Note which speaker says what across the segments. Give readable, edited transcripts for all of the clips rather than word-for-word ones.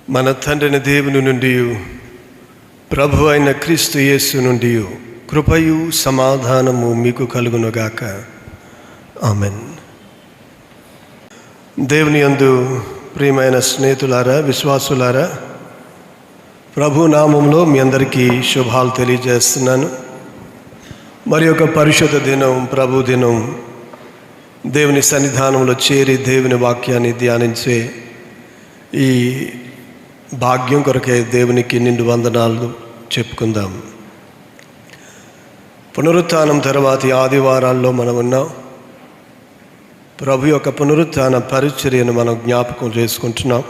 Speaker 1: మన తండ్రిని దేవుని నుండి ప్రభు అయిన క్రీస్తు యేసు నుండి కృపయు సమాధానము మీకు కలుగునుగాక. ఆమెన్. దేవుని యందు ప్రియమైన స్నేహితులారా, విశ్వాసులారా, ప్రభు నామంలో మీ అందరికీ శుభాలు తెలియజేస్తున్నాను. మరి ఒక పరిశుద్ధ దినం, ప్రభు దినం, దేవుని సన్నిధానంలో చేరి దేవుని వాక్యాన్ని ధ్యానించే ఈ భాగ్యం కొరకే దేవునికి నిండు వందనాలు చెప్పుకుందాం. పునరుత్థానం తర్వాతి ఆదివారాల్లో మనం ఉన్నాం. ప్రభు యొక్క పునరుత్థాన పరిచర్యను మనం జ్ఞాపకం చేసుకుంటున్నాం.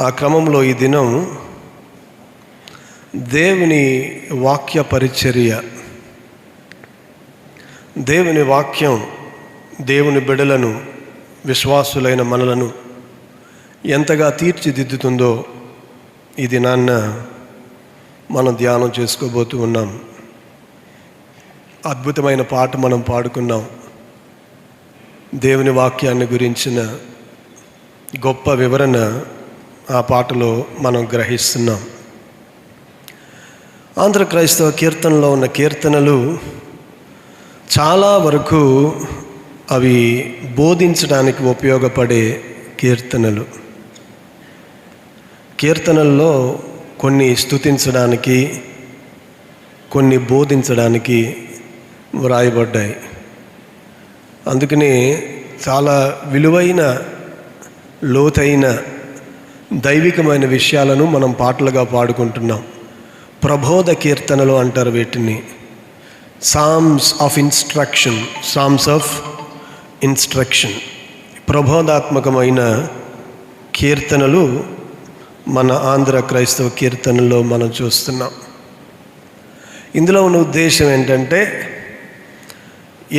Speaker 1: ఆ క్రమంలో ఈ దినం దేవుని వాక్య పరిచర్య, దేవుని వాక్యం దేవుని బిడ్డలను, విశ్వాసులైన మనలను ఎంతగా తీర్చిదిద్దుతుందో ఈ దినాన్న మనం ధ్యానం చేసుకోబోతూ ఉన్నాం. అద్భుతమైన పాట మనం పాడుకున్నాం. దేవుని వాక్యాన్ని గురించిన గొప్ప వివరణ ఆ పాటలో మనం గ్రహిస్తున్నాం. ఆంధ్ర క్రైస్తవ కీర్తనలో ఉన్న కీర్తనలు చాలా వరకు అవి బోధించడానికి ఉపయోగపడే కీర్తనలు. కీర్తనల్లో కొన్ని స్తుతించడానికి, కొన్ని బోధించడానికి వ్రాయబడ్డాయి. అందుకని చాలా విలువైన, లోతైన, దైవికమైన విషయాలను మనం పాటలుగా పాడుకుంటున్నాం. ప్రబోధ కీర్తనలు అంటారు వీటిని. Psalms of instruction, psalms of instruction, ప్రబోధాత్మకమైన కీర్తనలు మన ఆంధ్ర క్రైస్తవ కీర్తనలో మనం చూస్తున్నాం. ఇందులో ఉన్న ఉద్దేశం ఏంటంటే,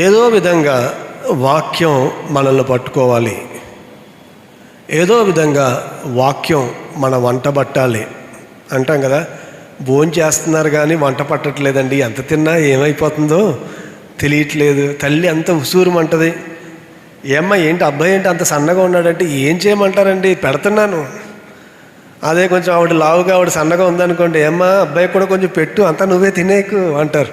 Speaker 1: ఏదో విధంగా వాక్యం మనల్ని పట్టుకోవాలి, ఏదో విధంగా వాక్యం మన వంట పట్టాలి. అంటాం కదా, భోజనం చేస్తున్నారు కానీ వంట పట్టట్లేదండి, ఎంత తిన్నా ఏమైపోతుందో తెలియట్లేదు, తల్లి అంత ఉసూరుమంటది, ఏమ్మా ఏంటి అబ్బాయి ఏంటి అంత సన్నగా ఉన్నాడంటే ఏం చేయమంటారండి, పెడుతున్నాను. అదే కొంచెం ఆవిడ లావుగా, ఆవిడ సన్నగా ఉందనుకోండి, ఏమ్మా అబ్బాయి కూడా కొంచెం పెట్టు, అంతా నువ్వే తినేకు అంటారు.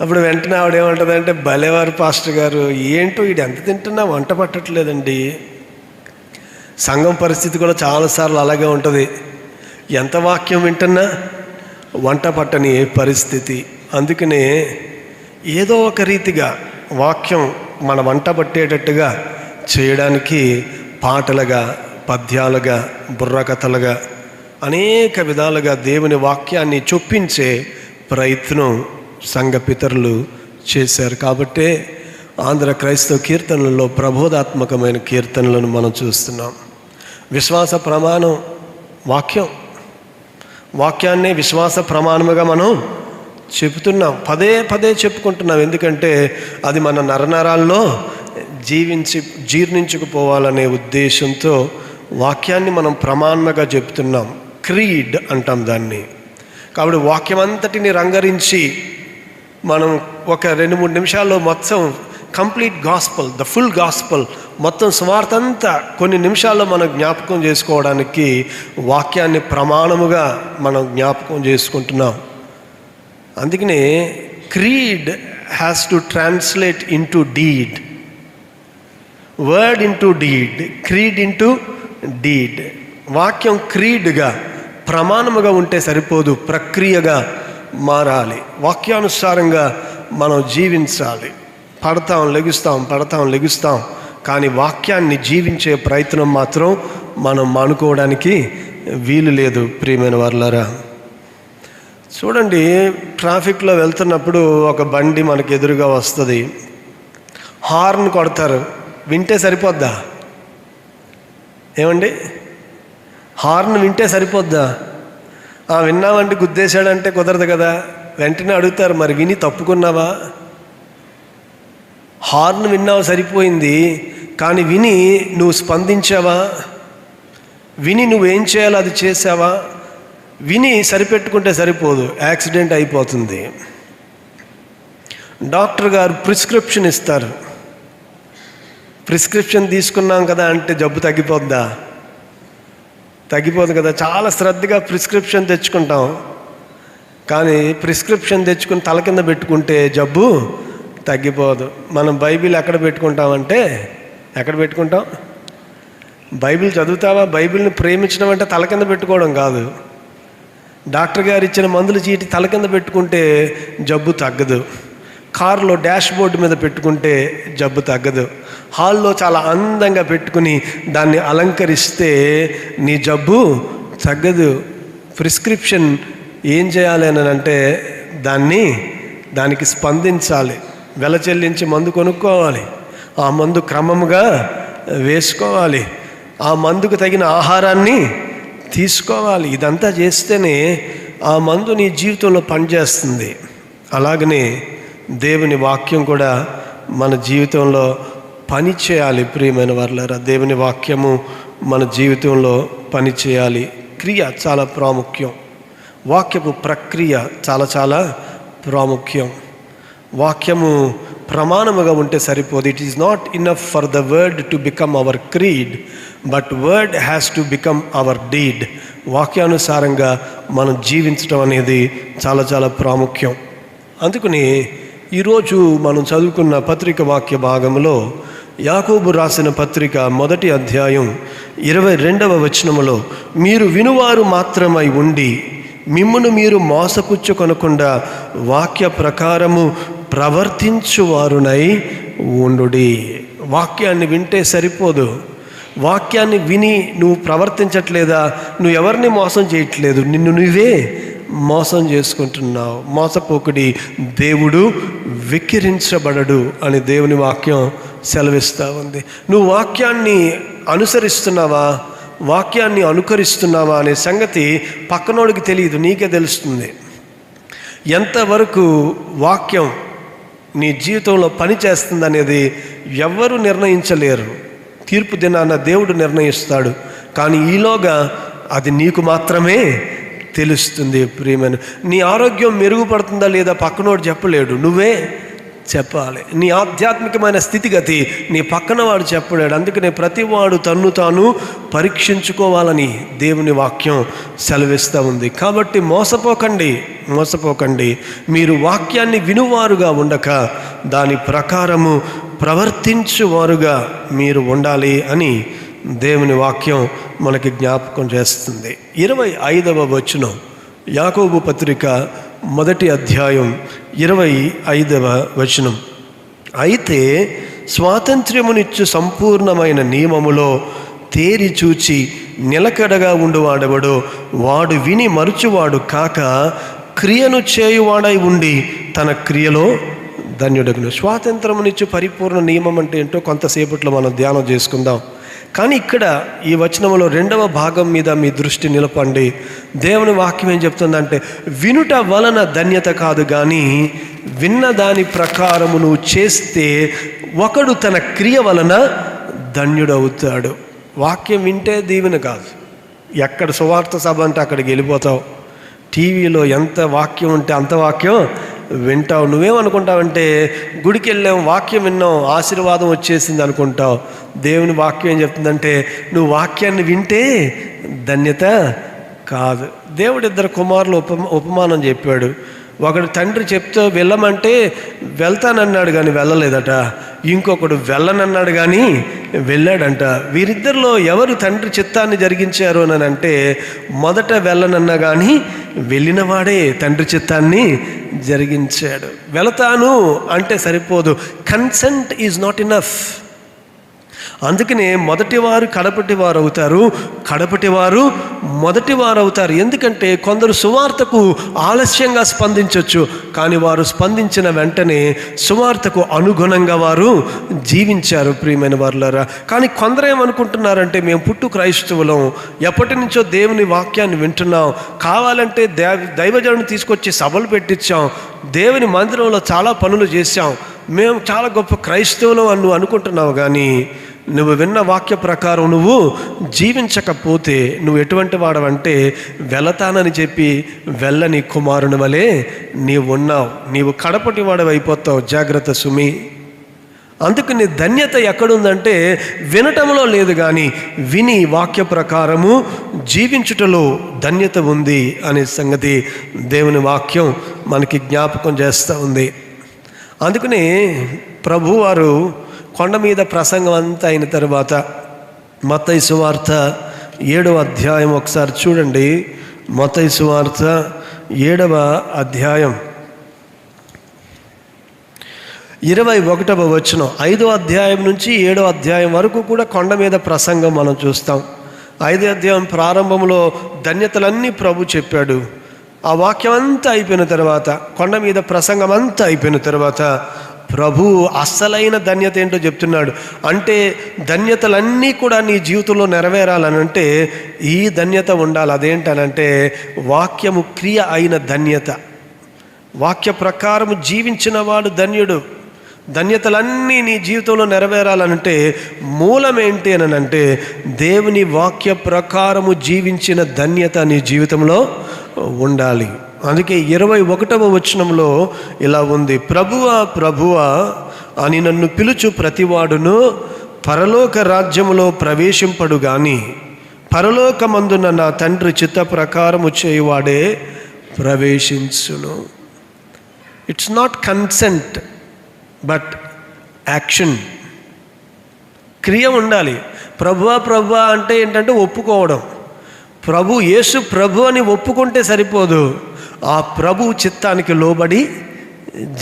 Speaker 1: అప్పుడు వెంటనే ఆవిడ ఏమంటుందంటే, భలేవారు పాస్టర్ గారు, ఏంటో వీడు ఎంత తింటున్నా వంట పట్టట్లేదండి. సంఘం పరిస్థితి కూడా చాలాసార్లు అలాగే ఉంటుంది. ఎంత వాక్యం వింటున్నా వంట పట్టని పరిస్థితి. అందుకనే ఏదో ఒక రీతిగా వాక్యం మన వంట పట్టేటట్టుగా చేయడానికి పాటలుగా, పద్యాలుగా, బుర్రకథలుగా, అనేక విధాలుగా దేవుని వాక్యాన్ని చొప్పించే ప్రయత్నం సంఘ పితరులు చేశారు. కాబట్టే ఆంధ్ర క్రైస్తవ కీర్తనలలో ప్రబోధాత్మకమైన కీర్తనలను మనం చూస్తున్నాం. విశ్వాస ప్రమాణం వాక్యం, వాక్యాన్నే విశ్వాస ప్రమాణముగా మనం చెబుతున్నాం, పదే పదే చెప్పుకుంటున్నాం. ఎందుకంటే అది మన నరనరాల్లో జీర్ణించుకుపోవాలనే ఉద్దేశంతో వాక్యాన్ని మనం ప్రమాణముగా చెప్తున్నాం. క్రీడ్ అంటాం దాన్ని. కాబట్టి వాక్యం అంతటిని రంగరించి మనం ఒక 2-3 నిమిషాల్లో మొత్తం complete gospel, the full gospel, మొత్తం సువార్త అంతా కొన్ని నిమిషాల్లో మనం జ్ఞాపకం చేసుకోవడానికి వాక్యాన్ని ప్రమాణముగా మనం జ్ఞాపకం చేసుకుంటున్నాం. అందుకనే creed has to translate into deed, word into deed, creed into deed. వాక్యం క్రీడ్గా, ప్రమాణముగా ఉంటే సరిపోదు, ప్రక్రియగా మారాలి. వాక్యానుసారంగా మనం జీవించాలి. పడతాం లెగుస్తాం, కానీ వాక్యాన్ని జీవించే ప్రయత్నం మాత్రం మనం మానుకోవడానికి వీలు లేదు. ప్రియమైన వారులారా, చూడండి, ట్రాఫిక్లో వెళ్తున్నప్పుడు ఒక బండి మనకు ఎదురుగా వస్తుంది, హార్న్ కొడతారు, వింటే సరిపోద్దా? ఏమండి, హార్న్ వింటే సరిపోద్దా? విన్నామంటే గుద్దేశాడంటే కుదరదు కదా. వెంటనే అడుగుతారు, మరి విని తప్పుకున్నావా? హార్న్ విన్నావు సరిపోయింది, కానీ విని నువ్వు స్పందించావా? విని నువ్వేం చేయాలో అది చేసావా? విని సరిపెట్టుకుంటే సరిపోదు, యాక్సిడెంట్ అయిపోతుంది. డాక్టర్ గారు ప్రిస్క్రిప్షన్ ఇస్తారు, ప్రిస్క్రిప్షన్ తీసుకున్నాం కదా అంటే జబ్బు తగ్గిపోద్దా? తగ్గిపోదు కదా. చాలా శ్రద్ధగా ప్రిస్క్రిప్షన్ తెచ్చుకుంటాం, కానీ ప్రిస్క్రిప్షన్ తెచ్చుకుని తల కింద పెట్టుకుంటే జబ్బు తగ్గిపోదు. మనం బైబిల్ ఎక్కడ పెట్టుకుంటామంటే, ఎక్కడ పెట్టుకుంటాం? బైబిల్ చదువుతావా? బైబిల్ని ప్రేమించడం అంటే తల కింద పెట్టుకోవడం కాదు. డాక్టర్ గారు ఇచ్చిన మందుల చీటి తల కింద పెట్టుకుంటే జబ్బు తగ్గదు. కారులో డాష్ బోర్డు మీద పెట్టుకుంటే జబ్బు తగ్గదు. హాల్లో చాలా అందంగా పెట్టుకుని దాన్ని అలంకరిస్తే నీ జబ్బు తగ్గదు. ప్రిస్క్రిప్షన్ ఏం చేయాలి అని అంటే దానికి స్పందించాలి. వెల చెల్లించి మందు కొనుక్కోవాలి, ఆ మందు క్రమముగా వేసుకోవాలి, ఆ మందుకు తగిన ఆహారాన్ని తీసుకోవాలి. ఇదంతా చేస్తేనే ఆ మందు నీ జీవితంలో పనిచేస్తుంది. అలాగనే దేవుని వాక్యం కూడా మన జీవితంలో పని చేయాలి. ప్రియమైన వారలారా, దేవుని వాక్యము మన జీవితంలో పని చేయాలి. క్రియ చాలా ప్రాముఖ్యం. వాక్యపు ప్రక్రియ చాలా చాలా ప్రాముఖ్యం. వాక్యము ప్రమాణముగా ఉంటే సరిపోదు. It is not enough for the word to become our creed, but word has to become our deed. వాక్యానుసారంగా మనం జీవించడం అనేది చాలా చాలా ప్రాముఖ్యం. అందుకని ఈరోజు మనం చదువుకున్న పత్రిక వాక్య భాగంలో యాకోబు రాసిన పత్రిక 1వ అధ్యాయం 22వ వచనములో, మీరు వినువారు మాత్రమై ఉండి మిమ్మును మీరు మోసపుచ్చుకొనకుండా వాక్య ప్రకారము ప్రవర్తించువారునై ఉండుడి. వాక్యాన్ని వింటే సరిపోదు. వాక్యాన్ని విని నువ్వు ప్రవర్తించట్లేదా? నువ్వు ఎవరిని మోసం చేయట్లేదు, నిన్ను నువ్వే మోసం చేసుకుంటున్నావు. మోసపోకుడి, దేవుడు వికిరించబడడు అని దేవుని వాక్యం సెలవిస్తూ ఉంది. నువ్వు వాక్యాన్ని అనుసరిస్తున్నావా, వాక్యాన్ని అనుకరిస్తున్నావా అనే సంగతి పక్కనోడికి తెలియదు, నీకే తెలుస్తుంది. ఎంతవరకు వాక్యం నీ జీవితంలో పని చేస్తుందనేది ఎవ్వరూ నిర్ణయించలేరు. తీర్పు దినాన దేవుడు నిర్ణయిస్తాడు, కానీ ఈలోగా అది నీకు మాత్రమే తెలుస్తుంది. ప్రియమైన, నీ ఆరోగ్యం మెరుగుపడుతుందా లేదా పక్కనోడు చెప్పలేడు, నువ్వే చెప్పాలి. నీ ఆధ్యాత్మికమైన స్థితిగతి నీ పక్కన వాడు చెప్పలేడు. అందుకనే ప్రతివాడు తన్ను తాను పరీక్షించుకోవాలని దేవుని వాక్యం సెలవిస్తూ ఉంది. కాబట్టి మోసపోకండి. మీరు వాక్యాన్ని వినువారుగా ఉండక దాని ప్రకారము ప్రవర్తించువారుగా మీరు ఉండాలి అని దేవుని వాక్యం మనకి జ్ఞాపకం చేస్తుంది. 25వ వచనం, యాకోబు పత్రిక 1వ అధ్యాయం 25వ వచనం. అయితే స్వాతంత్ర్యమునిచ్చు సంపూర్ణమైన నియమములో తేరి చూచి నిలకడగా ఉండువాడెవడో వాడు విని మరుచువాడు కాక క్రియను చేయువాడై ఉండి తన క్రియలో ధన్యుడగును. స్వాతంత్రమునిచ్చు పరిపూర్ణ నియమం అంటే ఏంటో కొంతసేపట్లో మనం ధ్యానం చేసుకుందాం. కానీ ఇక్కడ ఈ వచనంలో 2వ భాగం మీద మీ దృష్టి నిలపండి. దేవుని వాక్యం ఏం చెప్తుందంటే, వినుట వలన ధన్యత కాదు, కానీ విన్న దాని ప్రకారము నువ్వు చేస్తే ఒకడు తన క్రియ వలన ధన్యుడవుతాడు. వాక్యం వింటే దీవెన కాదు. ఎక్కడ సువార్త సభ అంటే అక్కడికి వెళ్ళిపోతావు. టీవీలో ఎంత వాక్యం ఉంటే అంత వాక్యం వింటావు. నువ్వేమనుకుంటావంటే గుడికి వెళ్ళాం, వాక్యం విన్నాం, ఆశీర్వాదం వచ్చేసింది అనుకుంటావు. దేవుని వాక్యం ఏం చెప్తుందంటే, నువ్వు వాక్యాన్ని వింటే ధన్యత కాదు. దేవుడు 2 కుమారులు ఉపమానం చెప్పాడు. ఒకడు తండ్రి చెప్తే వెళ్ళమంటే వెళ్తానన్నాడు కానీ వెళ్ళలేదట. ఇంకొకడు వెళ్ళనన్నాడు కానీ వెళ్ళాడంట. వీరిద్దరిలో ఎవరు తండ్రి చిత్తాన్ని జరిగించారు అని అంటే, మొదట వెళ్ళనన్నా కానీ వెళ్ళినవాడే తండ్రి చిత్తాన్ని జరిగించాడు. వెళతాను అంటే సరిపోదు, కన్సెంట్ ఈజ్ నాట్ ఇనఫ్. అందుకనే మొదటివారు కడపటివారు అవుతారు, కడపటివారు మొదటివారు అవుతారు. ఎందుకంటే కొందరు సువార్తకు ఆలస్యంగా స్పందించవచ్చు, కానీ వారు స్పందించిన వెంటనే సువార్తకు అనుగుణంగా వారు జీవించారు. ప్రియమైన వారులారా, కానీ కొందరు ఏమనుకుంటున్నారంటే, మేము పుట్టు క్రైస్తవులం, ఎప్పటి నుంచో దేవుని వాక్యాన్ని వింటున్నాం, కావాలంటే దైవజనుని తీసుకొచ్చి సభలు పెట్టించాం, దేవుని మందిరంలో చాలా పనులు చేశాం, మేము చాలా గొప్ప క్రైస్తవులం అని నువ్వు అనుకుంటున్నావు. కానీ నువ్వు విన్న వాక్య ప్రకారం నువ్వు జీవించకపోతే నువ్వు ఎటువంటి వాడవంటే, వెళతానని చెప్పి వెళ్ళని కుమారుని వలె నీవు ఉన్నావు. నీవు కడపటి వాడవి అయిపోతావు. జాగ్రత్త సుమి. అందుకని ధన్యత ఎక్కడుందంటే వినటంలో లేదు, కానీ విని వాక్య ప్రకారము జీవించుటలో ధన్యత ఉంది అనే సంగతి దేవుని వాక్యం మనకి జ్ఞాపకం చేస్తూ ఉంది. అందుకని ప్రభువారు కొండ మీద ప్రసంగం అంతా అయిన తర్వాత మత్తయి సువార్త 7వ అధ్యాయం ఒకసారి చూడండి. మత్తయి సువార్త 7వ అధ్యాయం 21వ వచనం. 5వ అధ్యాయం నుంచి 7వ అధ్యాయం వరకు కూడా కొండ మీద ప్రసంగం మనం చూస్తాం. 5వ అధ్యాయం ప్రారంభంలో ధన్యతలన్నీ ప్రభు చెప్పాడు. ఆ వాక్యం అంతా అయిపోయిన తర్వాత, కొండ మీద ప్రసంగం అంతా అయిపోయిన తర్వాత ప్రభు అస్సలైన ధన్యత ఏంటో చెప్తున్నాడు. అంటే ధన్యతలన్నీ కూడా నీ జీవితంలో నెరవేరాలనంటే ఈ ధన్యత ఉండాలి. అదేంటనంటే వాక్యము క్రియ అయిన ధన్యత. వాక్య ప్రకారము జీవించిన వాడు ధన్యుడు. ధన్యతలన్నీ నీ జీవితంలో నెరవేరాలంటే మూలం ఏంటి అనంటే దేవుని వాక్య ప్రకారము జీవించిన ధన్యత నీ జీవితంలో ఉండాలి. అందుకే 21వ వచనంలో ఇలా ఉంది, ప్రభువా ప్రభువా అని నన్ను పిలుచు ప్రతివాడును పరలోక రాజ్యములో ప్రవేశింపడు గాని పరలోకమందున నా తండ్రి చిత్త ప్రకారము చేయువాడే ప్రవేశించును. It's not consent but action. క్రియ ఉండాలి. ప్రభువా ప్రభువా అంటే ఏంటంటే ఒప్పుకోవడం. ప్రభు యేసు ప్రభు అని ఒప్పుకుంటే సరిపోదు, ఆ ప్రభు చిత్తానికి లోబడి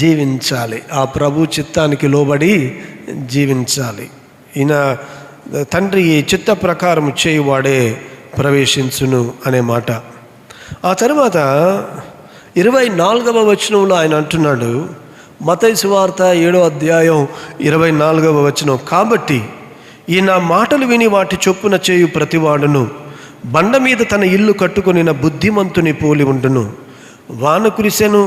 Speaker 1: జీవించాలి. ఆ ప్రభు చిత్తానికి లోబడి జీవించాలి. ఈయన తండ్రి చిత్త ప్రకారం చేయువాడే ప్రవేశించును అనే మాట. ఆ తర్వాత 24వ వచనంలో ఆయన అంటున్నాడు, మత్తయి సువార్త 7వ అధ్యాయం 24వ వచనం, కాబట్టి ఈ నా మాటలు విని వాటి చొప్పున చేయు ప్రతివాడును బండ మీద తన ఇల్లు కట్టుకొనిన బుద్ధిమంతుని పోలి ఉండును. వాన కురిసెను,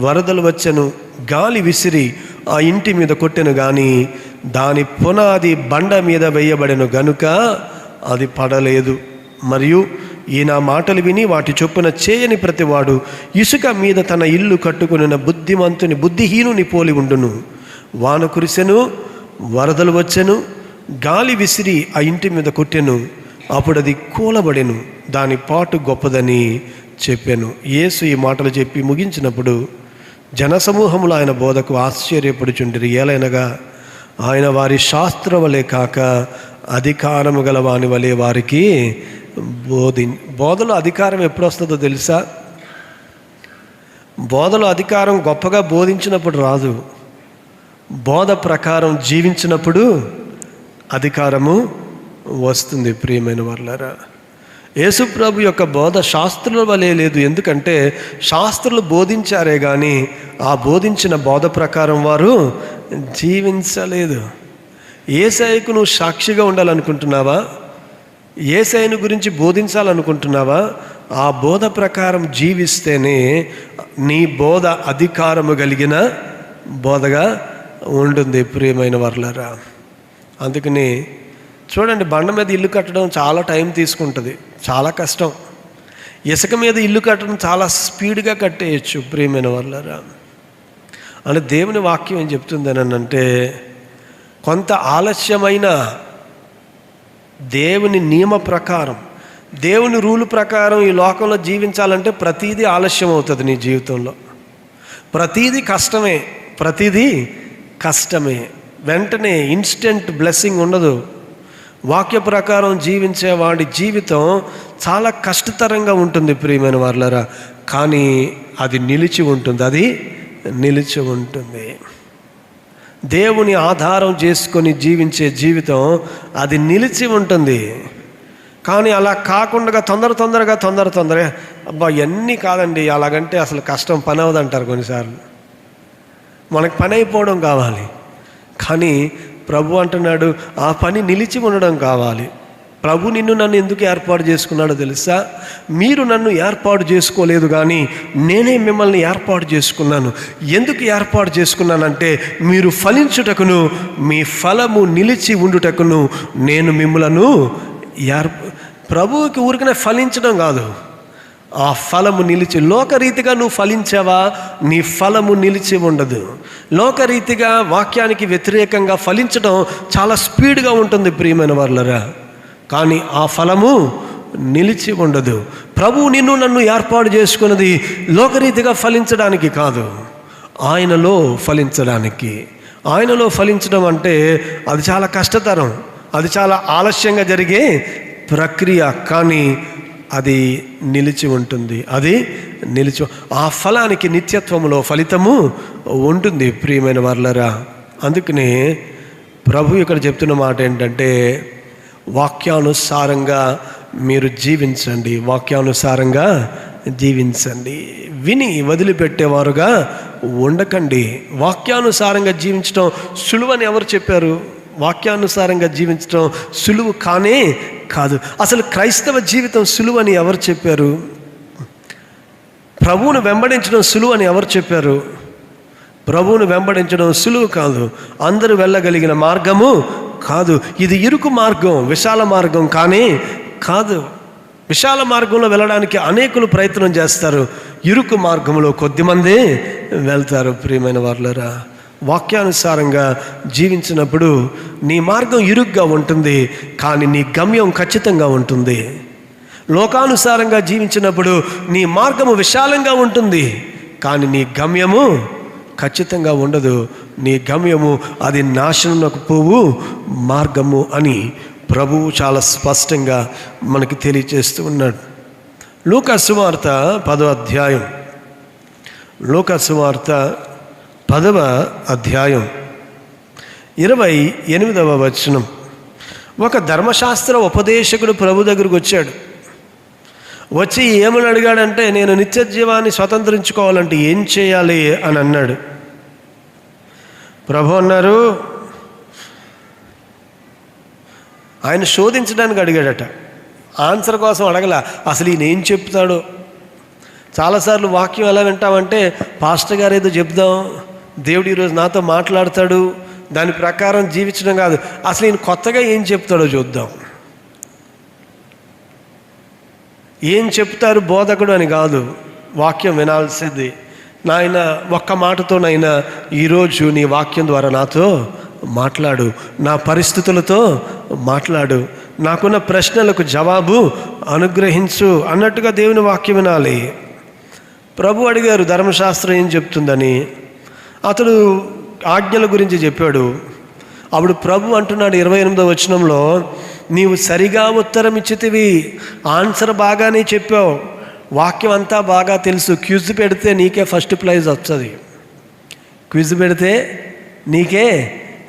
Speaker 1: వరదలు వచ్చెను, గాలి విసిరి ఆ ఇంటి మీద కొట్టెను, కానీ దాని పునాది బండ మీద వేయబడెను గనుక అది పడలేదు. మరియు ఈ నా మాటలు విని వాటి చొప్పున చేయని ప్రతివాడు ఇసుక మీద తన ఇల్లు కట్టుకున్న బుద్ధిహీనుని పోలి ఉండును. వాన కురిసెను, వరదలు వచ్చెను, గాలి విసిరి ఆ ఇంటి మీద కొట్టెను, అప్పుడు అది కూలబడెను, దాని పాటు గొప్పదని చెప్పాను. యేసు ఈ మాటలు చెప్పి ముగించినప్పుడు జనసమూహములు ఆయన బోధకు ఆశ్చర్యపడుచుండిరి. ఏలైనగా ఆయన వారి శాస్త్ర వలె కాక అధికారము గల వాని వలె వారికి బోధలో అధికారం ఎప్పుడు వస్తుందో తెలుసా? బోధలో అధికారం గొప్పగా బోధించినప్పుడు రాదు, బోధ ప్రకారం జీవించినప్పుడు అధికారము వస్తుంది. ప్రియమైన వారలారా, యేసు ప్రభు యొక్క బోధ శాస్త్రుల వలె లేదు. ఎందుకంటే శాస్త్రులు బోధించారే కానీ ఆ బోధించిన బోధ ప్రకారం వారు జీవించలేదు. యేసయ్యకు నువ్వు సాక్షిగా ఉండాలనుకుంటున్నావా? యేసయ్యను గురించి బోధించాలనుకుంటున్నావా? ఆ బోధ ప్రకారం జీవిస్తేనే నీ బోధ అధికారము కలిగిన బోధగా ఉంటుంది. ప్రియమైన వారలారా, అందుకని చూడండి, బండ మీద ఇల్లు కట్టడం చాలా టైం తీసుకుంటుంది, చాలా కష్టం. ఇసుక మీద ఇల్లు కట్టడం చాలా స్పీడ్గా కట్టేయచ్చు. ప్రియమైన వారలారా, అంటే దేవుని వాక్యం ఏం చెప్తుంది అని అంటే, కొంత ఆలస్యమైన దేవుని నియమ ప్రకారం, దేవుని రూల్ ప్రకారం ఈ లోకంలో జీవించాలంటే ప్రతీదీ ఆలస్యం అవుతుంది. నీ జీవితంలో ప్రతీదీ కష్టమే. వెంటనే ఇన్స్టెంట్ బ్లెస్సింగ్ ఉండదు. వాక్య ప్రకారం జీవించే వాడి జీవితం చాలా కష్టతరంగా ఉంటుంది. ప్రియమైన వారలారా, కానీ అది నిలిచి ఉంటుంది. దేవుని ఆధారం చేసుకొని జీవించే జీవితం అది నిలిచి ఉంటుంది. కానీ అలా కాకుండా తొందరగా అబ్బా ఇవన్నీ కాదండి, అలాగంటే అసలు కష్టం పని అవదంటారు కొన్నిసార్లు. మనకు పని అయిపోవడం కావాలి, కానీ ప్రభు అంటున్నాడు ఆ పని నిలిచి ఉండడం కావాలి. ప్రభు నన్ను ఎందుకు ఏర్పాటు చేసుకున్నాడో తెలుసా? మీరు నన్ను ఏర్పాటు చేసుకోలేదు, కానీ నేనే మిమ్మల్ని ఏర్పాటు చేసుకున్నాను. ఎందుకు ఏర్పాటు చేసుకున్నానంటే మీరు ఫలించుటకును మీ ఫలము నిలిచి ఉండుటకును నేను మిమ్మలను ప్రభువుకి ఊరికనే ఫలించడం కాదు, ఆ ఫలము నిలిచి. లోకరీతిగా నువ్వు ఫలించావా, నీ ఫలము నిలిచి ఉండదు. లోకరీతిగా వాక్యానికి వ్యతిరేకంగా ఫలించడం చాలా స్పీడ్గా ఉంటుంది ప్రియమైన వాళ్ళరా. కానీ ఆ ఫలము నిలిచి ఉండదు. ప్రభువు నిన్ను నన్ను ఏర్పాటు చేసుకున్నది లోకరీతిగా ఫలించడానికి కాదు, ఆయనలో ఫలించడానికి. ఆయనలో ఫలించడం అంటే అది చాలా కష్టతరం, అది చాలా ఆలస్యంగా జరిగే ప్రక్రియ. కానీ అది నిలిచి ఉంటుంది, అది నిలిచి ఆ ఫలానికి నిత్యత్వంలో ఫలితము ఉంటుంది ప్రియమైన వాళ్ళరా. అందుకనే ప్రభు ఇక్కడ చెప్తున్న మాట ఏంటంటే, వాక్యానుసారంగా మీరు జీవించండి, వాక్యానుసారంగా జీవించండి, విని వదిలిపెట్టేవారుగా ఉండకండి. వాక్యానుసారంగా జీవించడం సులువని ఎవరు చెప్పారు? వాక్యానుసారంగా జీవించడం సులువు కానే కాదు. అసలు క్రైస్తవ జీవితం సులువని ఎవరు చెప్పారు? ప్రభువును వెంబడించడం సులువు అని ఎవరు చెప్పారు? ప్రభువును వెంబడించడం సులువు కాదు, అందరూ వెళ్ళగలిగిన మార్గము కాదు. ఇది ఇరుకు మార్గం, విశాల మార్గం కానీ కాదు. విశాల మార్గంలో వెళ్ళడానికి అనేకులు ప్రయత్నం చేస్తారు, ఇరుకు మార్గంలో కొద్దిమందే వెళ్తారు. ప్రియమైన వాళ్ళరా, వాక్యానుసారంగా జీవించినప్పుడు నీ మార్గం ఇరుగ్గా ఉంటుంది, కానీ నీ గమ్యం ఖచ్చితంగా ఉంటుంది. లోకానుసారంగా జీవించినప్పుడు నీ మార్గము విశాలంగా ఉంటుంది, కానీ నీ గమ్యము ఖచ్చితంగా ఉండదు. నీ గమ్యము అది నాశనమునకు పోవు మార్గము అని ప్రభువు చాలా స్పష్టంగా మనకి తెలియజేస్తూ ఉన్నాడు. లూకా సువార్త 10వ అధ్యాయం, లూకా సువార్త 10వ అధ్యాయం 28వ వచనం. ఒక ధర్మశాస్త్ర ఉపదేశకుడు ప్రభు దగ్గరకు వచ్చాడు. వచ్చి ఏమని అడిగాడంటే, నేను నిత్య జీవాన్ని స్వతంత్రించుకోవాలంటే ఏం చేయాలి అని అన్నాడు. ప్రభు అన్నారు, ఆయన శోధించడానికి అడిగాడట, ఆన్సర్ కోసం అడగల. అసలు ఈయన ఏం చెప్తాడో. చాలాసార్లు వాక్యం ఎలా వింటామంటే, పాస్టర్ గారు ఏదో చెప్దాం, దేవుడు ఈరోజు నాతో మాట్లాడతాడు, దాని ప్రకారం జీవించడం కాదు, అసలు ఈయన కొత్తగా ఏం చెప్తాడో చూద్దాం. ఏం చెప్తారు బోధకుడు అని కాదు, వాక్యం వినాల్సింది. నాయన ఒక్క మాటతోనైనా ఈరోజు నీ వాక్యం ద్వారా నాతో మాట్లాడు, నా పరిస్థితులతో మాట్లాడు, నాకున్న ప్రశ్నలకు జవాబు అనుగ్రహించు అన్నట్టుగా దేవుని వాక్యం వినాలి. ప్రభు అడిగారు ధర్మశాస్త్రం ఏం చెప్తుందని. అతడు ఆజ్ఞల గురించి చెప్పాడు. అప్పుడు ప్రభు అంటున్నాడు 28వ వచనంలో, నీవు సరిగా ఉత్తరం ఇచ్చితివి, ఆన్సర్ బాగానే చెప్పావు, వాక్యం అంతా బాగా తెలుసు, క్విజ్ పెడితే నీకే ఫస్ట్ ప్రైజ్ వస్తుంది, క్విజ్ పెడితే నీకే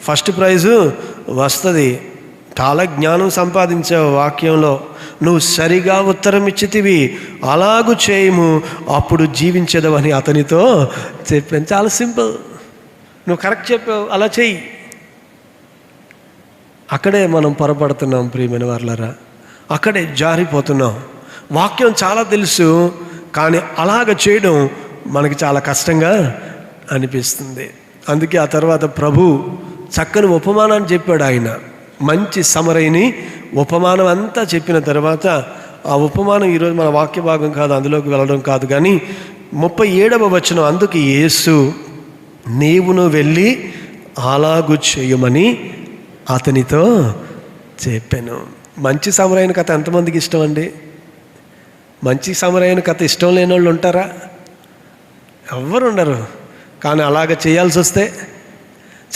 Speaker 1: ఫస్ట్ ప్రైజు వస్తుంది, చాలా జ్ఞానం సంపాదించావు వాక్యంలో, నువ్వు సరిగా ఉత్తరం ఇచ్చితివి, అలాగూ చేయము అప్పుడు జీవించదవని అతనితో చెప్పాను. చాలా సింపుల్, నువ్వు కరెక్ట్ చెప్పావు, అలా చెయ్యి. అక్కడే మనం పొరపడుతున్నాం ప్రియమైన వాళ్ళరా, అక్కడే జారిపోతున్నాం. వాక్యం చాలా తెలుసు, కానీ అలాగ చేయడం మనకి చాలా కష్టంగా అనిపిస్తుంది. అందుకే ఆ తర్వాత ప్రభు చక్కని ఉపమానాన్ని చెప్పాడు. ఆయన మంచి సమరయిని ఉపమానం అంతా చెప్పిన తర్వాత, ఆ ఉపమానం ఈరోజు మన వాక్య భాగం కాదు, అందులోకి వెళ్ళడం కాదు, కానీ 37వ వచనం, అందుకు యేసు నీవును వెళ్ళి అలాగు చేయమని అతనితో చెప్పాను. మంచి సమరైన కథ ఎంతమందికి ఇష్టం అండి? మంచి సమరైన కథ ఇష్టం లేని వాళ్ళు ఉంటారా? ఎవ్వరు ఉండరు. కానీ అలాగ చేయాల్సి వస్తే,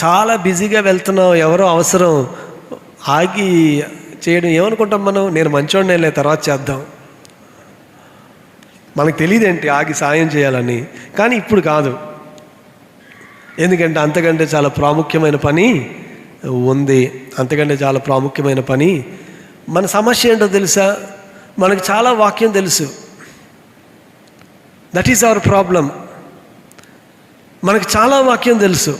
Speaker 1: చాలా బిజీగా వెళ్తున్నాం, ఎవరో అవసరం, ఆగి చేయడం ఏమనుకుంటాం మనం, నేను మంచోడినే తర్వాత చేద్దాం. మనకు తెలియదేంటి ఆగి సాయం చేయాలని. కానీ ఇప్పుడు కాదు, ఎందుకంటే అంతకంటే చాలా ప్రాముఖ్యమైన పని ఉంది, అంతకంటే చాలా ప్రాముఖ్యమైన పని. మన సమస్య ఏంటో తెలుసా? మనకు చాలా వాక్యం తెలుసు, దట్ ఈస్ అవర్ ప్రాబ్లం. మనకు చాలా వాక్యం తెలుసు.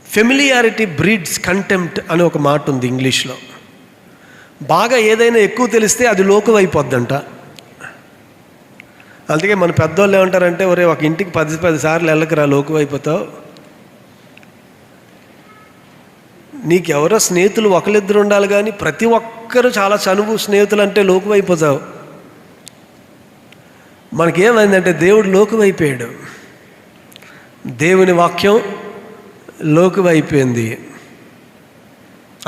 Speaker 1: ఫెమిలియారిటీ బ్రీడ్స్ కంటెంప్ట్ అని ఒక మాట ఉంది ఇంగ్లీష్లో. బాగా ఏదైనా ఎక్కువ తెలిస్తే అది లోకం అయిపోద్దంట. అందుకే మన పెద్దోళ్ళు ఏమంటారంటే, ఒరే ఒక ఇంటికి 10 సార్లు వెళ్ళకరా, లోకం అయిపోతావు. నీకెవరో స్నేహితులు ఒకరిద్దరు ఉండాలి, కానీ ప్రతి ఒక్కరు చాలా చనువు స్నేహితులు అంటే లోకం అయిపోతావు. మనకేమైందంటే దేవుడు లోకం అయిపోయాడు. దేవుని వాక్యం లోకువైపోయింది.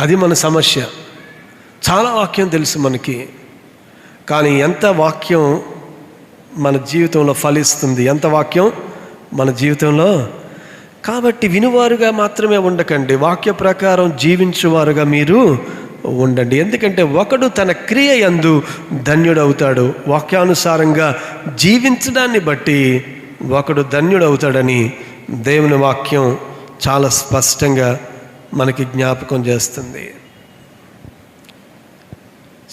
Speaker 1: అది మన సమస్య. చాలా వాక్యం తెలుసు మనకి, కానీ ఎంత వాక్యం మన జీవితంలో ఫలిస్తుంది, ఎంత వాక్యం మన జీవితంలో. కాబట్టి వినువారుగా మాత్రమే ఉండకండి, వాక్య ప్రకారం జీవించువారుగా మీరు ఉండండి. ఎందుకంటే ఒకడు తన క్రియ యందు ధన్యుడవుతాడు. వాక్యానుసారంగా జీవించడాన్ని బట్టి ఒకడు ధన్యుడవుతాడని దేవుని వాక్యం చాలా స్పష్టంగా మనకి జ్ఞాపకం చేస్తుంది.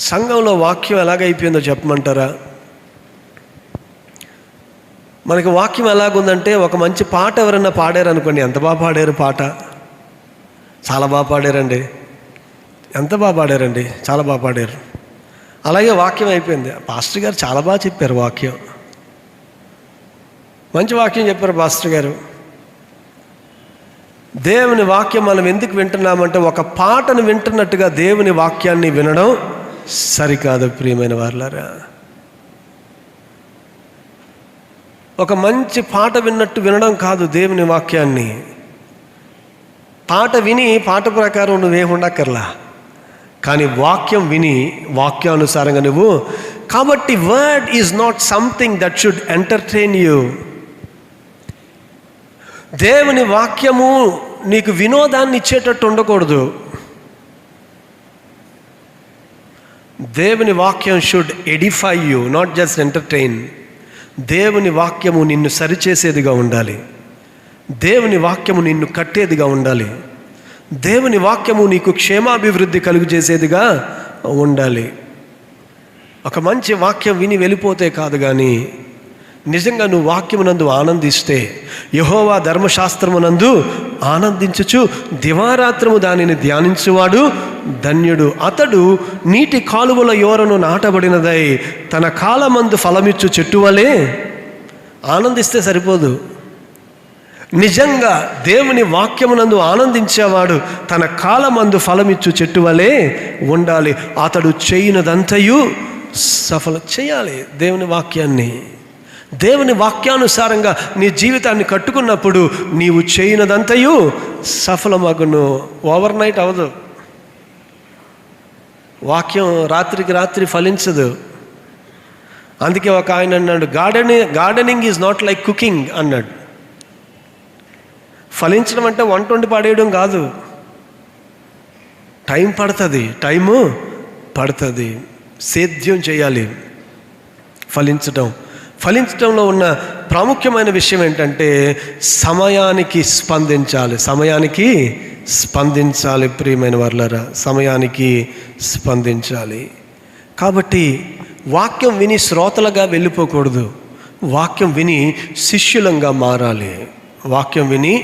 Speaker 1: సంఘంలో వాక్యం ఎలాగైపోయిందో చెప్పమంటారా? మనకి వాక్యం ఎలాగుందంటే, ఒక మంచి పాట ఎవరన్నా పాడారు అనుకోండి, ఎంత బాగా పాడారు పాట, చాలా బాగా పాడారండి, ఎంత బాగా పాడారండి, చాలా బాగా పాడారు. అలాగే వాక్యం అయిపోయింది. పాస్టర్ గారు చాలా బాగా చెప్పారు వాక్యం, మంచి వాక్యం చెప్పారు పాస్టర్ గారు. దేవుని వాక్యం మనం ఎందుకు వింటున్నామంటే, ఒక పాటను వింటున్నట్టుగా దేవుని వాక్యాన్ని వినడం సరికాదు ప్రియమైన వారులారా. ఒక మంచి పాట విన్నట్టు వినడం కాదు దేవుని వాక్యాన్ని. పాట విని పాట ప్రకారం నువ్వేం ఉండక్కర్లా, కానీ వాక్యం విని వాక్యానుసారంగా నువ్వు. కాబట్టి word is not something that should entertain you. దేవుని వాక్యము నీకు వినోదాన్ని ఇచ్చేటట్టు ఉండకూడదు. దేవుని వాక్యం should Edify you, not just entertain. దేవుని వాక్యము నిన్ను సరిచేసేదిగా ఉండాలి. దేవుని వాక్యము నిన్ను కట్టేదిగా ఉండాలి. దేవుని వాక్యము నీకు క్షేమాభివృద్ధి కలుగు చేసేదిగా ఉండాలి. ఒక మంచి వాక్యం విని వెళ్ళిపోతే కాదు, కానీ నిజంగా నువ్వు వాక్యమునందు ఆనందిస్తే, యెహోవా ధర్మశాస్త్రమునందు ఆనందించుచు దివారాత్రము దానిని ధ్యానించువాడు ధన్యుడు. అతడు నీటి కాలువల యోరను నాటబడినదై తన కాలమందు ఫలమిచ్చు చెట్టు వలె. ఆనందిస్తే సరిపోదు, నిజంగా దేవుని వాక్యమునందు ఆనందించేవాడు తన కాలమందు ఫలమిచ్చు చెట్టు వలె ఉండాలి. అతడు చేయనదంతయు సఫలం చేయాలి. దేవుని వాక్యాన్ని, దేవుని వాక్యానుసారంగా నీ జీవితాన్ని కట్టుకున్నప్పుడు నీవు చేయనదంతయు సఫలమగును. ఓవర్ నైట్ అవదు. వాక్యం రాత్రికి రాత్రి ఫలించదు. అందుకే ఒక ఆయన అన్నాడు, gardening is not like cooking అన్నాడు. ఫలించడం అంటే వంట వండి పడేయడం కాదు, టైము పడుతుంది, సేద్యం చేయాలి. ఫలించడంలో ఉన్న ప్రాముఖ్యమైన విషయం ఏంటంటే సమయానికి స్పందించాలి ప్రియమైన వారులారా, సమయానికి స్పందించాలి. కాబట్టి వాక్యం విని శ్రోతలుగా వెళ్ళిపోకూడదు, వాక్యం విని శిష్యులంగా మారాలి. వాక్యం విని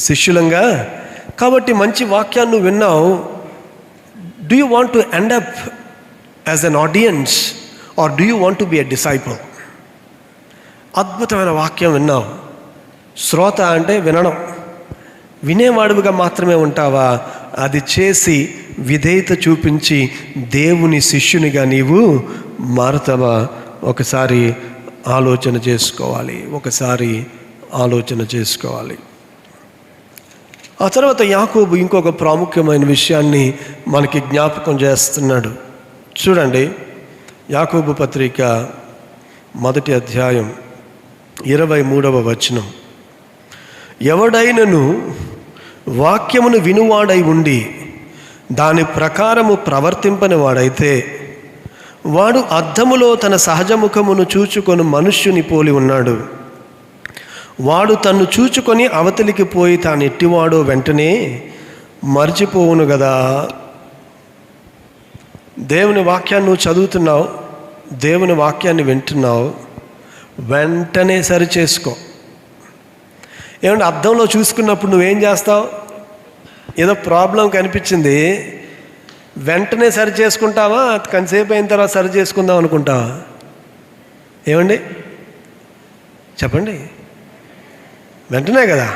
Speaker 1: శిష్యులంగా. కాబట్టి మంచి వాక్యాన్ని నువ్వు విన్నావు. Do you want to end up as an audience or do you want to be a disciple? అద్భుతమైన వాక్యం విన్నావు. శ్రోత అంటే వినడం, వినేవాడుగా మాత్రమే ఉంటావా? అది చేసి విధేయత చూపించి దేవుని శిష్యునిగా నీవు మారుతావా? ఒకసారి ఆలోచన చేసుకోవాలి. ఆ తర్వాత యాకోబు ఇంకొక ప్రాముఖ్యమైన విషయాన్ని మనకి జ్ఞాపకం చేస్తున్నాడు. చూడండి, యాకోబు పత్రిక 1వ అధ్యాయం 23వ వచనం. ఎవడైనను వాక్యమును వినువాడై ఉండి దాని ప్రకారము ప్రవర్తింపని వాడైతే వాడు అద్దములో తన సహజముఖమును చూచుకొని మనుష్యుని పోలి ఉన్నాడు. వాడు తన్ను చూచుకొని అవతలికి పోయి తాను ఎట్టివాడో వెంటనే మర్చిపోవును కదా. దేవుని వాక్యాన్ని నువ్వు చదువుతున్నావు, దేవుని వాక్యాన్ని వింటున్నావు, వెంటనే సరిచేసుకో. ఏమంటే అద్దంలో చూసుకున్నప్పుడు నువ్వేం చేస్తావు? ఏదో ప్రాబ్లం కనిపించింది, వెంటనే సరి చేసుకుంటావా? కొంతసేపు అయిన తర్వాత సరి చేసుకుందాం అనుకుంటావా? ఏమండి చెప్పండి. వెంటనే కదా,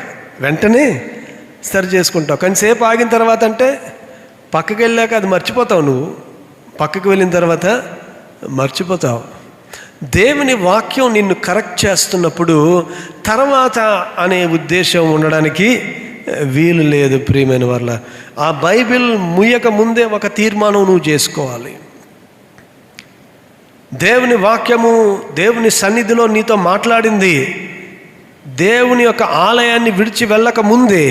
Speaker 1: వెంటనే సరి చేసుకుంటావు. కొంతసేపు ఆగిన తర్వాత అంటే పక్కకి వెళ్ళాక అది మర్చిపోతావు. నువ్వు పక్కకి వెళ్ళిన తర్వాత మర్చిపోతావు. దేవుని వాక్యం నిన్ను కరెక్ట్ చేస్తున్నప్పుడు తర్వాత అనే ఉద్దేశం ఉండడానికి వీలు లేదు. ప్రియమైన వాళ్ళ, ఆ బైబిల్ ముయ్యక ముందే ఒక తీర్మానం నువ్వు చేసుకోవాలి. దేవుని వాక్యము దేవుని సన్నిధిలో నీతో మాట్లాడింది. దేవుని యొక్క ఆలయాన్ని విడిచి వెళ్ళక ముందే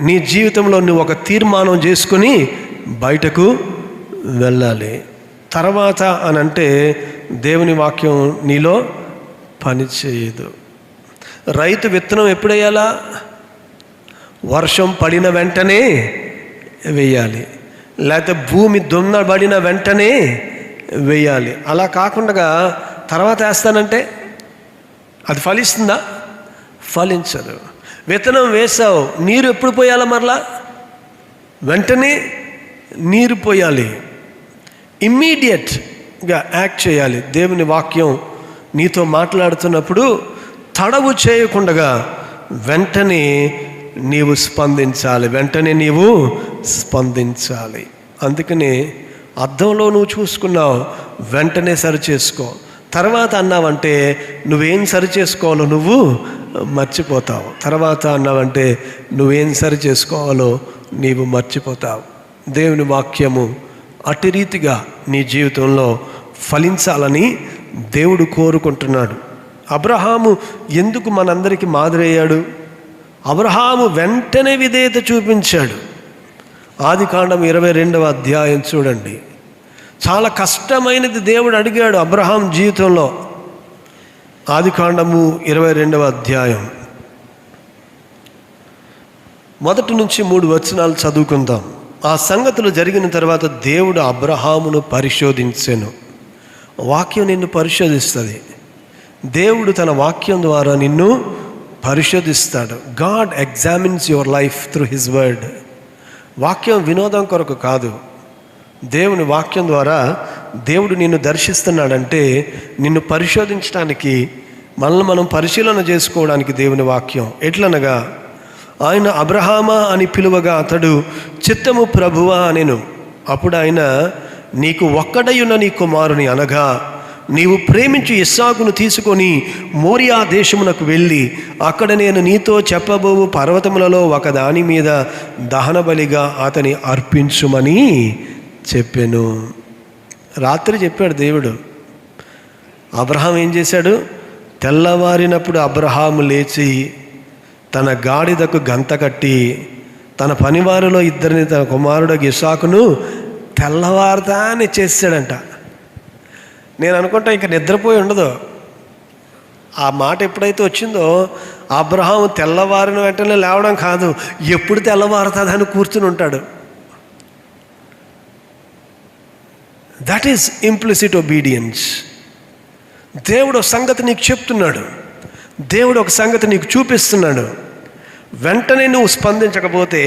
Speaker 1: నీ జీవితంలో నువ్వు ఒక తీర్మానం చేసుకుని బయటకు వెళ్ళాలి. తర్వాత అని అంటే దేవుని వాక్యం నీలో పని చేయదు. రైతు విత్తనం ఎప్పుడు వేయాలా? వర్షం పడిన వెంటనే వేయాలి, లేకపోతే భూమి దున్నబడిన వెంటనే వేయాలి. అలా కాకుండా తర్వాత వేస్తానంటే అది ఫలిస్తుందా? ఫలించదు. విత్తనం వేసావు, నీరు ఎప్పుడు పోయాలా? మరలా వెంటనే నీరు పోయాలి. ఇమ్మీడియట్గా యాక్ట్ చేయాలి. దేవుని వాక్యం నీతో మాట్లాడుతున్నప్పుడు తడవు చేయకుండా వెంటనే నీవు స్పందించాలి, వెంటనే నీవు స్పందించాలి. అందుకని అద్దంలో నువ్వు చూసుకున్నావు, వెంటనే సరి చేసుకో. తర్వాత అన్నావంటే నువ్వేం సరి చేసుకోవాలో నువ్వు మర్చిపోతావు. తర్వాత అన్నావంటే నువ్వేం సరి చేసుకోవాలో నీవు మర్చిపోతావు. దేవుని వాక్యము అటు రీతిగా నీ జీవితంలో ఫలించాలని దేవుడు కోరుకుంటున్నాడు. అబ్రహాము ఎందుకు మనందరికీ మాదిరి అయ్యాడు? అబ్రహాము వెంటనే విధేయత చూపించాడు. ఆదికాండం 22వ అధ్యాయం చూడండి. చాలా కష్టమైనది దేవుడు అడిగాడు అబ్రహాం జీవితంలో. ఆదికాండము 22వ అధ్యాయం 1 నుంచి 3 వచనాలు చదువుకుందాం. ఆ సంగతులు జరిగిన తర్వాత దేవుడు అబ్రహామును పరిశోధించెను. వాక్యం నిన్ను పరిశోధిస్తుంది. దేవుడు తన వాక్యం ద్వారా నిన్ను పరిశోధిస్తాడు. God examines your life through his word. వాక్యం వినోదం కొరకు కాదు. దేవుని వాక్యం ద్వారా దేవుడు నిన్ను దర్శిస్తున్నాడంటే నిన్ను పరిశోధించడానికి, మనల్ని మనం పరిశీలన చేసుకోవడానికి దేవుని వాక్యం. ఎట్లనగా ఆయన అబ్రహామా అని పిలువగా అతడు చిత్తము ప్రభువా అనెను. అప్పుడు ఆయన, నీకు ఒక్కడయున్న నీ కుమారుని అనగా నీవు ప్రేమించి ఇస్సాకును తీసుకొని మోరియా దేశమునకు వెళ్ళి అక్కడ నేను నీతో చెప్పబోవు పర్వతములలో ఒకదాని మీద దహనబలిగా అతని అర్పించుమని చెప్పాను. రాత్రి చెప్పాడు దేవుడు. అబ్రహాం ఏం చేశాడు? తెల్లవారినప్పుడు అబ్రహాము లేచి తన గాడిదకు గంత కట్టి తన పనివారిలో 2 తన కుమారుడు ఇస్సాకును తెల్లవారుతానే చేసాడంట. నేను అనుకుంటా ఇంకా నిద్రపోయి ఉండదు. ఆ మాట ఎప్పుడైతే వచ్చిందో అబ్రహాము తెల్లవారిన వెంటనే లేవడం కాదు, ఎప్పుడు తెల్లవారుతుందని కూర్చుని ఉంటాడు. That is implicit obedience. దేవుడు ఒక సంగతి నీకు చెప్తున్నాడు, దేవుడు ఒక సంగతి నీకు చూపిస్తున్నాడు. వెంటనే నువ్వు స్పందించకపోతే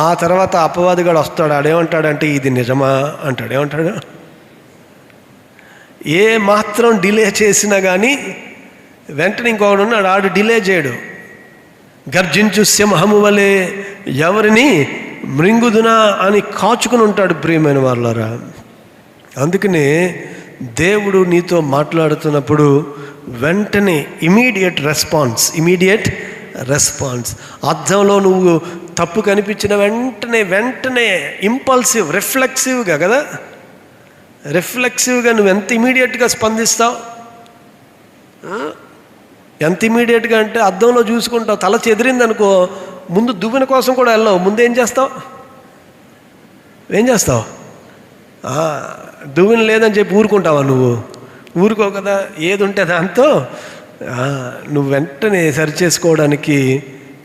Speaker 1: ఆ తర్వాత అపవాదిగాడు వస్తాడు. ఆడేమంటాడంటే ఇది నిజమా అంటాడు. ఏమంటాడు? ఏ మాత్రం డిలే చేసినా కానీ వెంటనే ఇంకొకడు ఉన్నాడు, ఆడు డిలే చేయడు. గర్జించు సింహము వలె ఎవరిని మృంగుదునా అని కాచుకుని ఉంటాడు. ప్రియమైన వాళ్ళారా, అందుకనే దేవుడు నీతో మాట్లాడుతున్నప్పుడు వెంటనే ఇమీడియట్ రెస్పాన్స్. అర్థంలో నువ్వు తప్పు కనిపించిన వెంటనే ఇంపల్సివ్, రిఫ్లెక్సివ్గా కదా, రిఫ్లెక్సివ్గా నువ్వు ఎంత ఇమీడియట్గా స్పందిస్తావు? ఎంత ఇమీడియట్గా అంటే అద్దంలో చూసుకుంటావు, తల చెదిరింది అనుకో, ముందు దువ్వెన కోసం కూడా వెళ్ళావు. ముందు ఏం చేస్తావు? దువ్వెన లేదని చెప్పి ఊరుకుంటావా? నువ్వు ఊరుకో కదా. ఏది ఉంటే దాంతో నువ్వు వెంటనే సరి చేసుకోవడానికి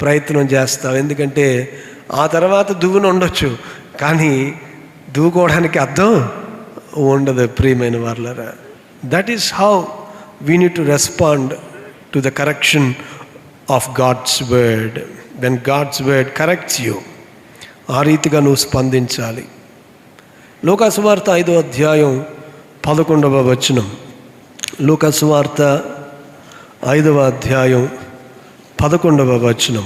Speaker 1: ప్రయత్నం చేస్తావు. ఎందుకంటే ఆ తర్వాత దువ్వెన ఉండొచ్చు, కానీ దువ్వుకోవడానికి అర్థం ఉండదు. ప్రియమైన వాళ్ళరా, that is how we need to respond to the correction of God's word. When God's word corrects you, ఆ రీతిగా నువ్వు స్పందించాలి. లూకా సువార్త 5వ అధ్యాయం 11వ వచనం. లూకా సువార్త 5వ అధ్యాయం 11వ వచనం.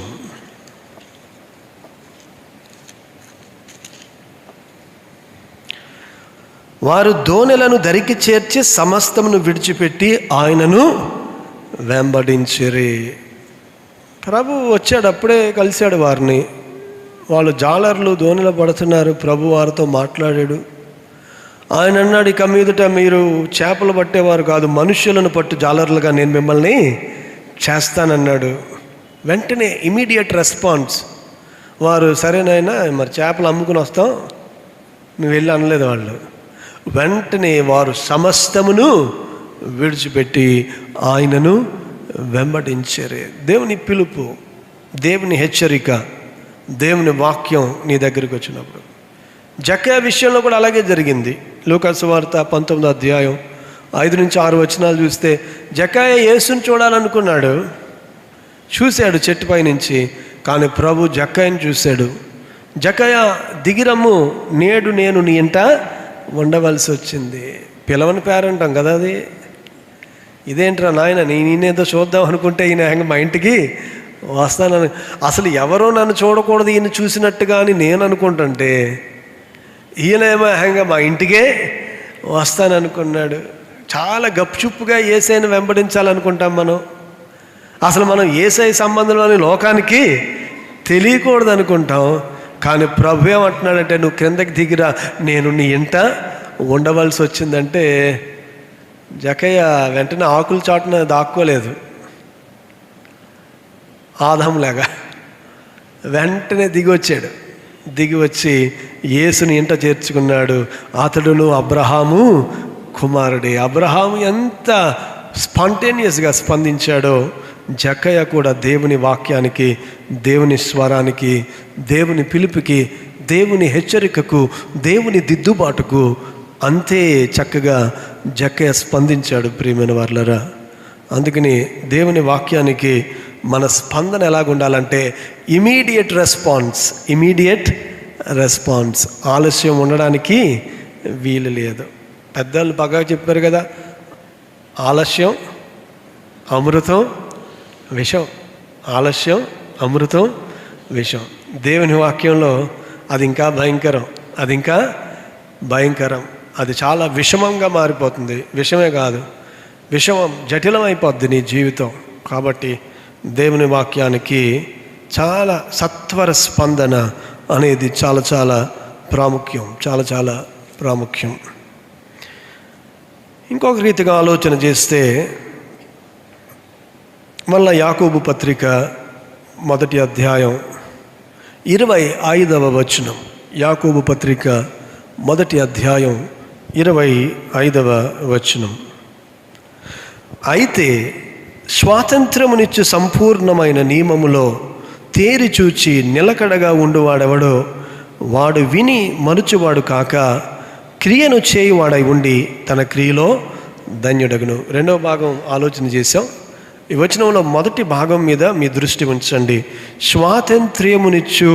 Speaker 1: వారు దోణెలను దరికి చేర్చి సమస్తమును విడిచిపెట్టి ఆయనను వెంబడించిరి. ప్రభు వచ్చాడు, అప్పుడే కలిశాడు వారిని. వాళ్ళు జాలర్లు దోణిలో పడుతున్నారు. ప్రభు వారితో మాట్లాడాడు. ఆయన అన్నాడు, ఇక మీదట మీరు చేపలు పట్టేవారు కాదు, మనుష్యులను పట్టు జాలర్లుగా నేను మిమ్మల్ని చేస్తానన్నాడు. వెంటనే ఇమీడియట్ రెస్పాన్స్. వారు సరేనైనా మరి చేపలు అమ్ముకుని వస్తాం నువ్వు వెళ్ళి అనలేదు వాళ్ళు. వెంటనే వారు సమస్తమును విడిచిపెట్టి ఆయనను వెంబడించారు. దేవుని పిలుపు, దేవుని హెచ్చరిక, దేవుని వాక్యం నీ దగ్గరికి వచ్చినప్పుడు. జక్కయ్య విషయంలో కూడా అలాగే జరిగింది. లూకా సువార్త 19వ అధ్యాయం 5-6 వచనాలు చూస్తే, జక్కయ్య యేసుని చూడాలనుకున్నాడు, చూశాడు చెట్టుపై నుంచి. కానీ ప్రభు జక్కయ్యని చూశాడు. జక్కయ్య దిగిరమ్ము, నేడు నేను నీ ఇంట ఉండవలసి వచ్చింది. పిలవని పేరంటాం కదా అది. ఇదేంట్రా నాయన, నేనేదో చూద్దాం అనుకుంటే ఈయన మా ఇంటికి వస్తానని, అసలు ఎవరో నన్ను చూడకూడదు ఈయన చూసినట్టుగా అని నేను అనుకుంటుంటే ఈయనేమో మా ఇంటికే వస్తాననుకున్నాడు. చాలా గప్చుప్పుగా యేసయ్యను వెంబడించాలనుకుంటాం మనం. అసలు మనం యేసయ్య సంబంధంలోని లోకానికి తెలియకూడదు అనుకుంటాం. కానీ ప్రభు ఏమంటున్నాడంటే, నువ్వు క్రిందకి దిగిరా, నేను నీ ఇంట ఉండవలసి వచ్చిందంటే జక్కయ్య వెంటనే ఆకుల చాటున దాక్కోలేదు. ఆదాములాగా వెంటనే దిగి వచ్చాడు. దిగి వచ్చి యేసుని ఇంట చేర్చుకున్నాడు. అతడును అబ్రహాము కుమారుడే. అబ్రహాము ఎంత స్పాంటేనియస్గా స్పందించాడో జక్కయ్య కూడా దేవుని వాక్యానికి, దేవుని స్వరానికి, దేవుని పిలుపుకి, దేవుని హెచ్చరికకు, దేవుని దిద్దుబాటుకు అంతే చక్కగా జక్కయ్య స్పందించాడు. ప్రియమైన వారలారా, అందుకని దేవుని వాక్యానికి మన స్పందన ఎలాగుండాలంటే ఇమీడియట్ రెస్పాన్స్. ఆలస్యం ఉండడానికి వీలు లేదు. పెద్దలు బాగా చెప్పారు కదా, ఆలస్యం అమృతం విషం. ఆలస్యం అమృతం విషం. దేవుని వాక్యంలో అది ఇంకా భయంకరం. అది చాలా విషమంగా మారిపోతుంది. విషమే కాదు, విషమం జటిలం అయిపోద్ది నీ జీవితం. కాబట్టి దేవుని వాక్యానికి చాలా సత్వర స్పందన అనేది చాలా ప్రాముఖ్యం. ఇంకొక రీతిగా ఆలోచన చేస్తే, మళ్ళా యాకోబు పత్రిక 1వ అధ్యాయం 25వ వచనం. యాకోబు పత్రిక 1వ అధ్యాయం 25వ వచనం. అయితే స్వాతంత్రమునిచ్చు సంపూర్ణమైన నియమములో తేరి చూచి నిలకడగా ఉండువాడెవడో వాడు విని మరుచువాడు కాక క్రియను చేయువాడై ఉండి తన క్రియలో ధన్యుడగును. రెండవ భాగం ఆలోచన చేశాం. ఈ వచనంలో మొదటి భాగం మీద మీ దృష్టి ఉంచండి. స్వాతంత్ర్యమునిచ్చు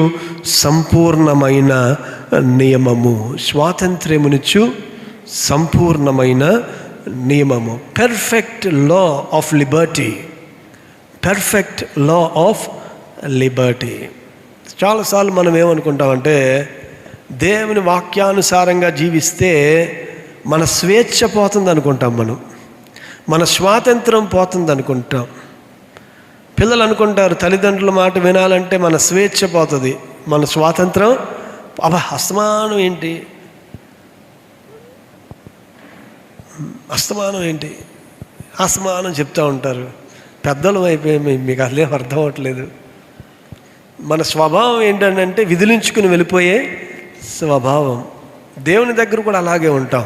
Speaker 1: సంపూర్ణమైన నియమము. స్వాతంత్ర్యమునిచ్చు సంపూర్ణమైన నియమము. Perfect law of Liberty. చాలాసార్లు మనం ఏమనుకుంటామంటే, దేవుని వాక్యానుసారంగా జీవిస్తే మన స్వేచ్ఛ పోతుంది అనుకుంటాం, మన స్వాతంత్రం పోతుంది అనుకుంటాం. పిల్లలు అనుకుంటారు, తల్లిదండ్రుల మాట వినాలంటే మన స్వేచ్ఛ పోతుంది, మన స్వాతంత్రం. అస్తమానం చెప్తూ ఉంటారు. పెద్దలు అయిపోయి మీకు అసలేం అర్థం అవ్వట్లేదు. మన స్వభావం ఏంటంటే విదిలించుకుని వెళ్ళిపోయే స్వభావం. దేవుని దగ్గర కూడా అలాగే ఉంటాం.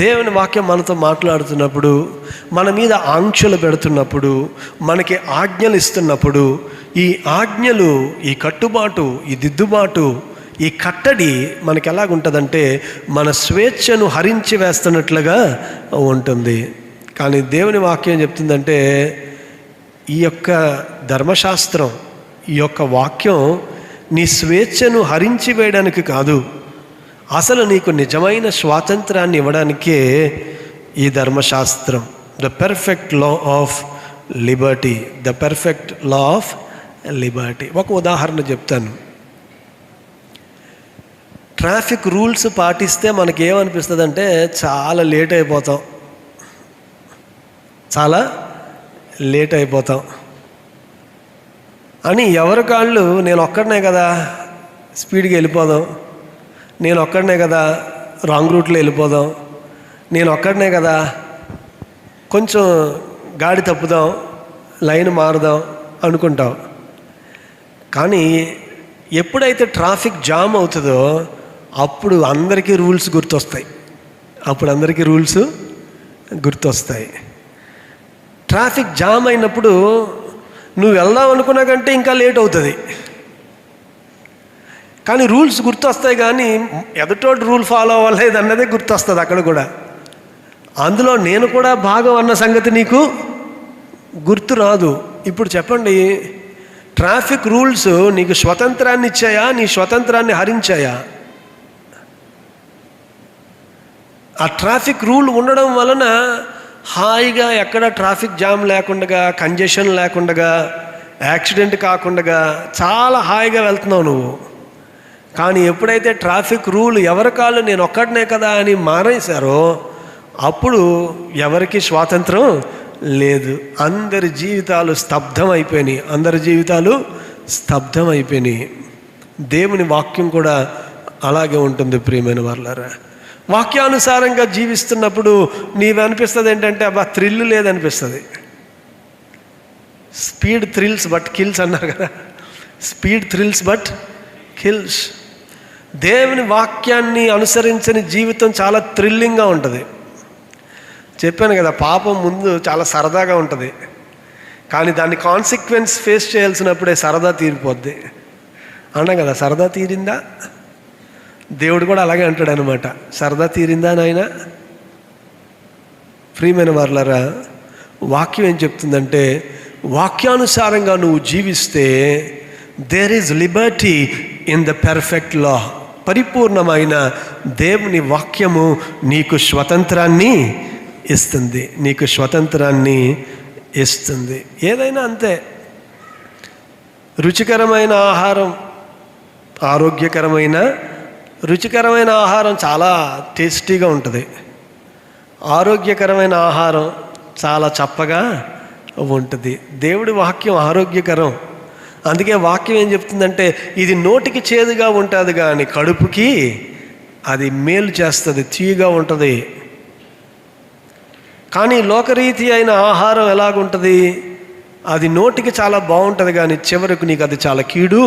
Speaker 1: దేవుని వాక్యం మనతో మాట్లాడుతున్నప్పుడు, మన మీద ఆంక్షలు పెడుతున్నప్పుడు, మనకి ఆజ్ఞలు ఇస్తున్నప్పుడు, ఈ ఆజ్ఞలు, ఈ కట్టుబాటు, ఈ దిద్దుబాటు, ఈ కట్టడి మనకి ఎలాగుంటుందంటే మన స్వేచ్ఛను హరించి వేస్తున్నట్లుగా ఉంటుంది. కానీ దేవుని వాక్యం చెప్తుందంటే, ఈ యొక్క ధర్మశాస్త్రం, ఈ యొక్క వాక్యం నీ స్వేచ్ఛను హరించి వేయడానికి కాదు, అసలు నీకు నిజమైన స్వాతంత్రాన్ని ఇవ్వడానికే ఈ ధర్మశాస్త్రం. The perfect law of Liberty. ఒక ఉదాహరణ చెప్తాను. ట్రాఫిక్ రూల్స్ పాటిస్తే మనకి ఏమనిపిస్తుంది అంటే చాలా లేట్ అయిపోతాం, చాలా లేట్ అయిపోతాం అని ఎవరి కాళ్ళు నేను ఒక్కడనే కదా స్పీడ్గా వెళ్ళిపోదాం, నేను ఒక్కడనే కదా రాంగ్ రూట్లో వెళ్ళిపోదాం, నేను ఒక్కడనే కదా కొంచెం గాడి తప్పుదాం, లైన్ మారుదాం అనుకుంటాం. కానీ ఎప్పుడైతే ట్రాఫిక్ జామ్ అవుతుందో అప్పుడు అందరికీ రూల్స్ గుర్తొస్తాయి, ట్రాఫిక్ జామ్ అయినప్పుడు నువ్వు వెళ్దాం అనుకున్నా కంటే ఇంకా లేట్ అవుతుంది. కానీ రూల్స్ గుర్తొస్తాయి, కానీ ఎదుటోటి రూల్ ఫాలో అవ్వలేదు అన్నదే గుర్తొస్తుంది అక్కడ కూడా. అందులో నేను కూడా భాగం అన్న సంగతి నీకు గుర్తు రాదు. ఇప్పుడు చెప్పండి, ట్రాఫిక్ రూల్స్ నీకు స్వతంత్రాన్ని ఇచ్చాయా, నీ స్వతంత్రాన్ని హరించాయా? ఆ ట్రాఫిక్ రూల్ ఉండడం వలన హాయిగా ఎక్కడ ట్రాఫిక్ జామ్ లేకుండా, కంజెషన్ లేకుండా, యాక్సిడెంట్ కాకుండా చాలా హాయిగా వెళ్తున్నావు నువ్వు. కానీ ఎప్పుడైతే ట్రాఫిక్ రూల్ ఎవరి కాళ్ళు నేను ఒక్కడనే కదా అని మానేశారో అప్పుడు ఎవరికి స్వాతంత్రం లేదు. అందరి జీవితాలు స్తబ్దమైపోయినాయి. దేవుని వాక్యం కూడా అలాగే ఉంటుంది ప్రియమైన వారలారా. వాక్యానుసారంగా జీవిస్తున్నప్పుడు నీవు అనిపిస్తుంది ఏంటంటే అబ్బా థ్రిల్ లేదనిపిస్తుంది. స్పీడ్ థ్రిల్స్ బట్ కిల్స్ అన్నారు కదా, స్పీడ్ థ్రిల్స్ బట్ కిల్స్. దేవుని వాక్యాన్ని అనుసరించని జీవితం చాలా థ్రిల్లింగ్గా ఉంటుంది. చెప్పాను కదా, పాపం ముందు చాలా సరదాగా ఉంటుంది, కానీ దాన్ని కాన్సిక్వెన్స్ ఫేస్ చేయాల్సినప్పుడే సరదా తీరిపోద్ది అన్నా కదా. సరదా తీరిందా? దేవుడు కూడా అలాగే అంటాడు అనమాట, సరదా తీరిందా నాయన? ప్రియమైన వారలారా, వాక్యం ఏం చెప్తుందంటే వాక్యానుసారంగా నువ్వు జీవిస్తే there is liberty in the perfect law. పరిపూర్ణమైన దేవుని వాక్యము నీకు స్వతంత్రాన్ని ఇస్తుంది. ఏదైనా అంతే. రుచికరమైన ఆహారం చాలా టేస్టీగా ఉంటుంది, ఆరోగ్యకరమైన ఆహారం చాలా చప్పగా ఉంటుంది. దేవుడి వాక్యం ఆరోగ్యకరం. అందుకే వాక్యం ఏం చెప్తుందంటే ఇది నోటికి చేదుగా ఉంటుంది కానీ కడుపుకి అది మేలు చేస్తుంది, తీయగా ఉంటుంది. కానీ లోకరీతి అయిన ఆహారం ఎలాగుంటుంది? అది నోటికి చాలా బాగుంటుంది కానీ చివరకు నీకు అది చాలా కీడు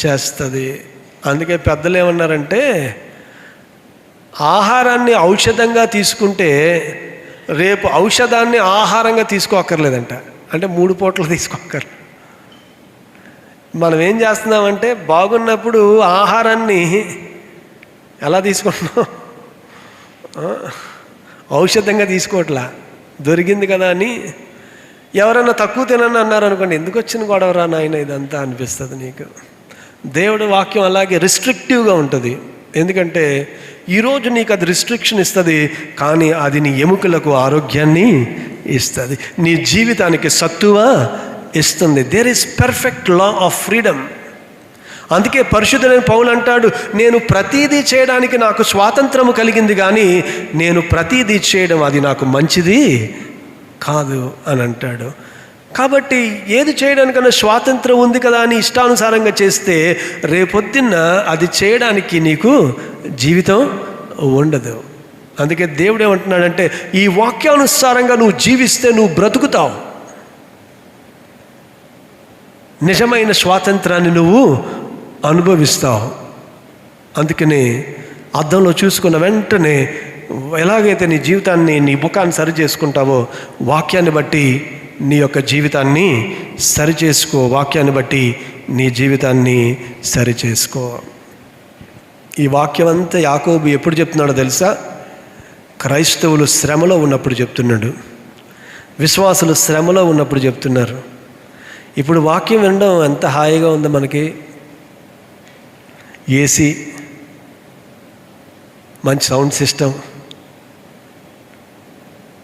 Speaker 1: చేస్తుంది. అందుకే పెద్దలు ఏమన్నారంటే ఆహారాన్ని ఔషధంగా తీసుకుంటే రేపు ఔషధాన్ని ఆహారంగా తీసుకోక్కర్లేదంట. అంటే 3 పూటలు తీసుకోక్కర్లేదు. మనం ఏం చేస్తున్నామంటే బాగున్నప్పుడు ఆహారాన్ని ఎలా తీసుకుంటున్నాం? ఔషధంగా తీసుకోవట్లా, దొరికింది కదా అని. ఎవరైనా తక్కువ తినని అన్నారనుకోండి, ఎందుకు వచ్చిన గొడవరా నాయన ఇదంతా అనిపిస్తుంది నీకు. దేవుడి వాక్యం అలాగే రిస్ట్రిక్టివ్గా ఉంటుంది. ఎందుకంటే ఈరోజు నీకు అది రిస్ట్రిక్షన్ ఇస్తుంది, కానీ అది నీ ఎముకలకు ఆరోగ్యాన్ని ఇస్తుంది, నీ జీవితానికి సత్తువ ఇస్తుంది. There is perfect law of freedom. అందుకే పరిశుద్ధుడైన పౌలు అంటాడు, నేను ప్రతీదీ చేయడానికి నాకు స్వాతంత్రము కలిగింది, కానీ నేను ప్రతీదీ చేయడం అది నాకు మంచిది కాదు అని అంటాడు. కాబట్టి ఏది చేయడానికన్నా స్వాతంత్రం ఉంది కదా అని ఇష్టానుసారంగా చేస్తే రేపొద్దున్న అది చేయడానికి నీకు జీవితం ఉండదు. అందుకే దేవుడు ఏమంటున్నాడంటే ఈ వాక్యానుసారంగా నువ్వు జీవిస్తే నువ్వు బ్రతుకుతావు, నిజమైన స్వాతంత్రాన్ని నువ్వు అనుభవిస్తావు. అందుకనే అద్దంలో చూసుకున్న వెంటనే ఎలాగైతే నీ జీవితాన్ని, నీ ముఖాన్ని సరి చేసుకుంటావో వాక్యాన్ని బట్టి నీ యొక్క జీవితాన్ని సరిచేసుకో, వాక్యాన్ని బట్టి నీ జీవితాన్ని సరిచేసుకో. ఈ వాక్యం అంతా యాకోబు ఎప్పుడు చెప్తున్నాడో తెలుసా? క్రైస్తవులు శ్రమలో ఉన్నప్పుడు చెప్తున్నాడు, విశ్వాసులు శ్రమలో ఉన్నప్పుడు చెప్తున్నారు. ఇప్పుడు వాక్యం వినడం ఎంత హాయిగా ఉందో మనకి. ఏసీ, మంచి సౌండ్ సిస్టమ్.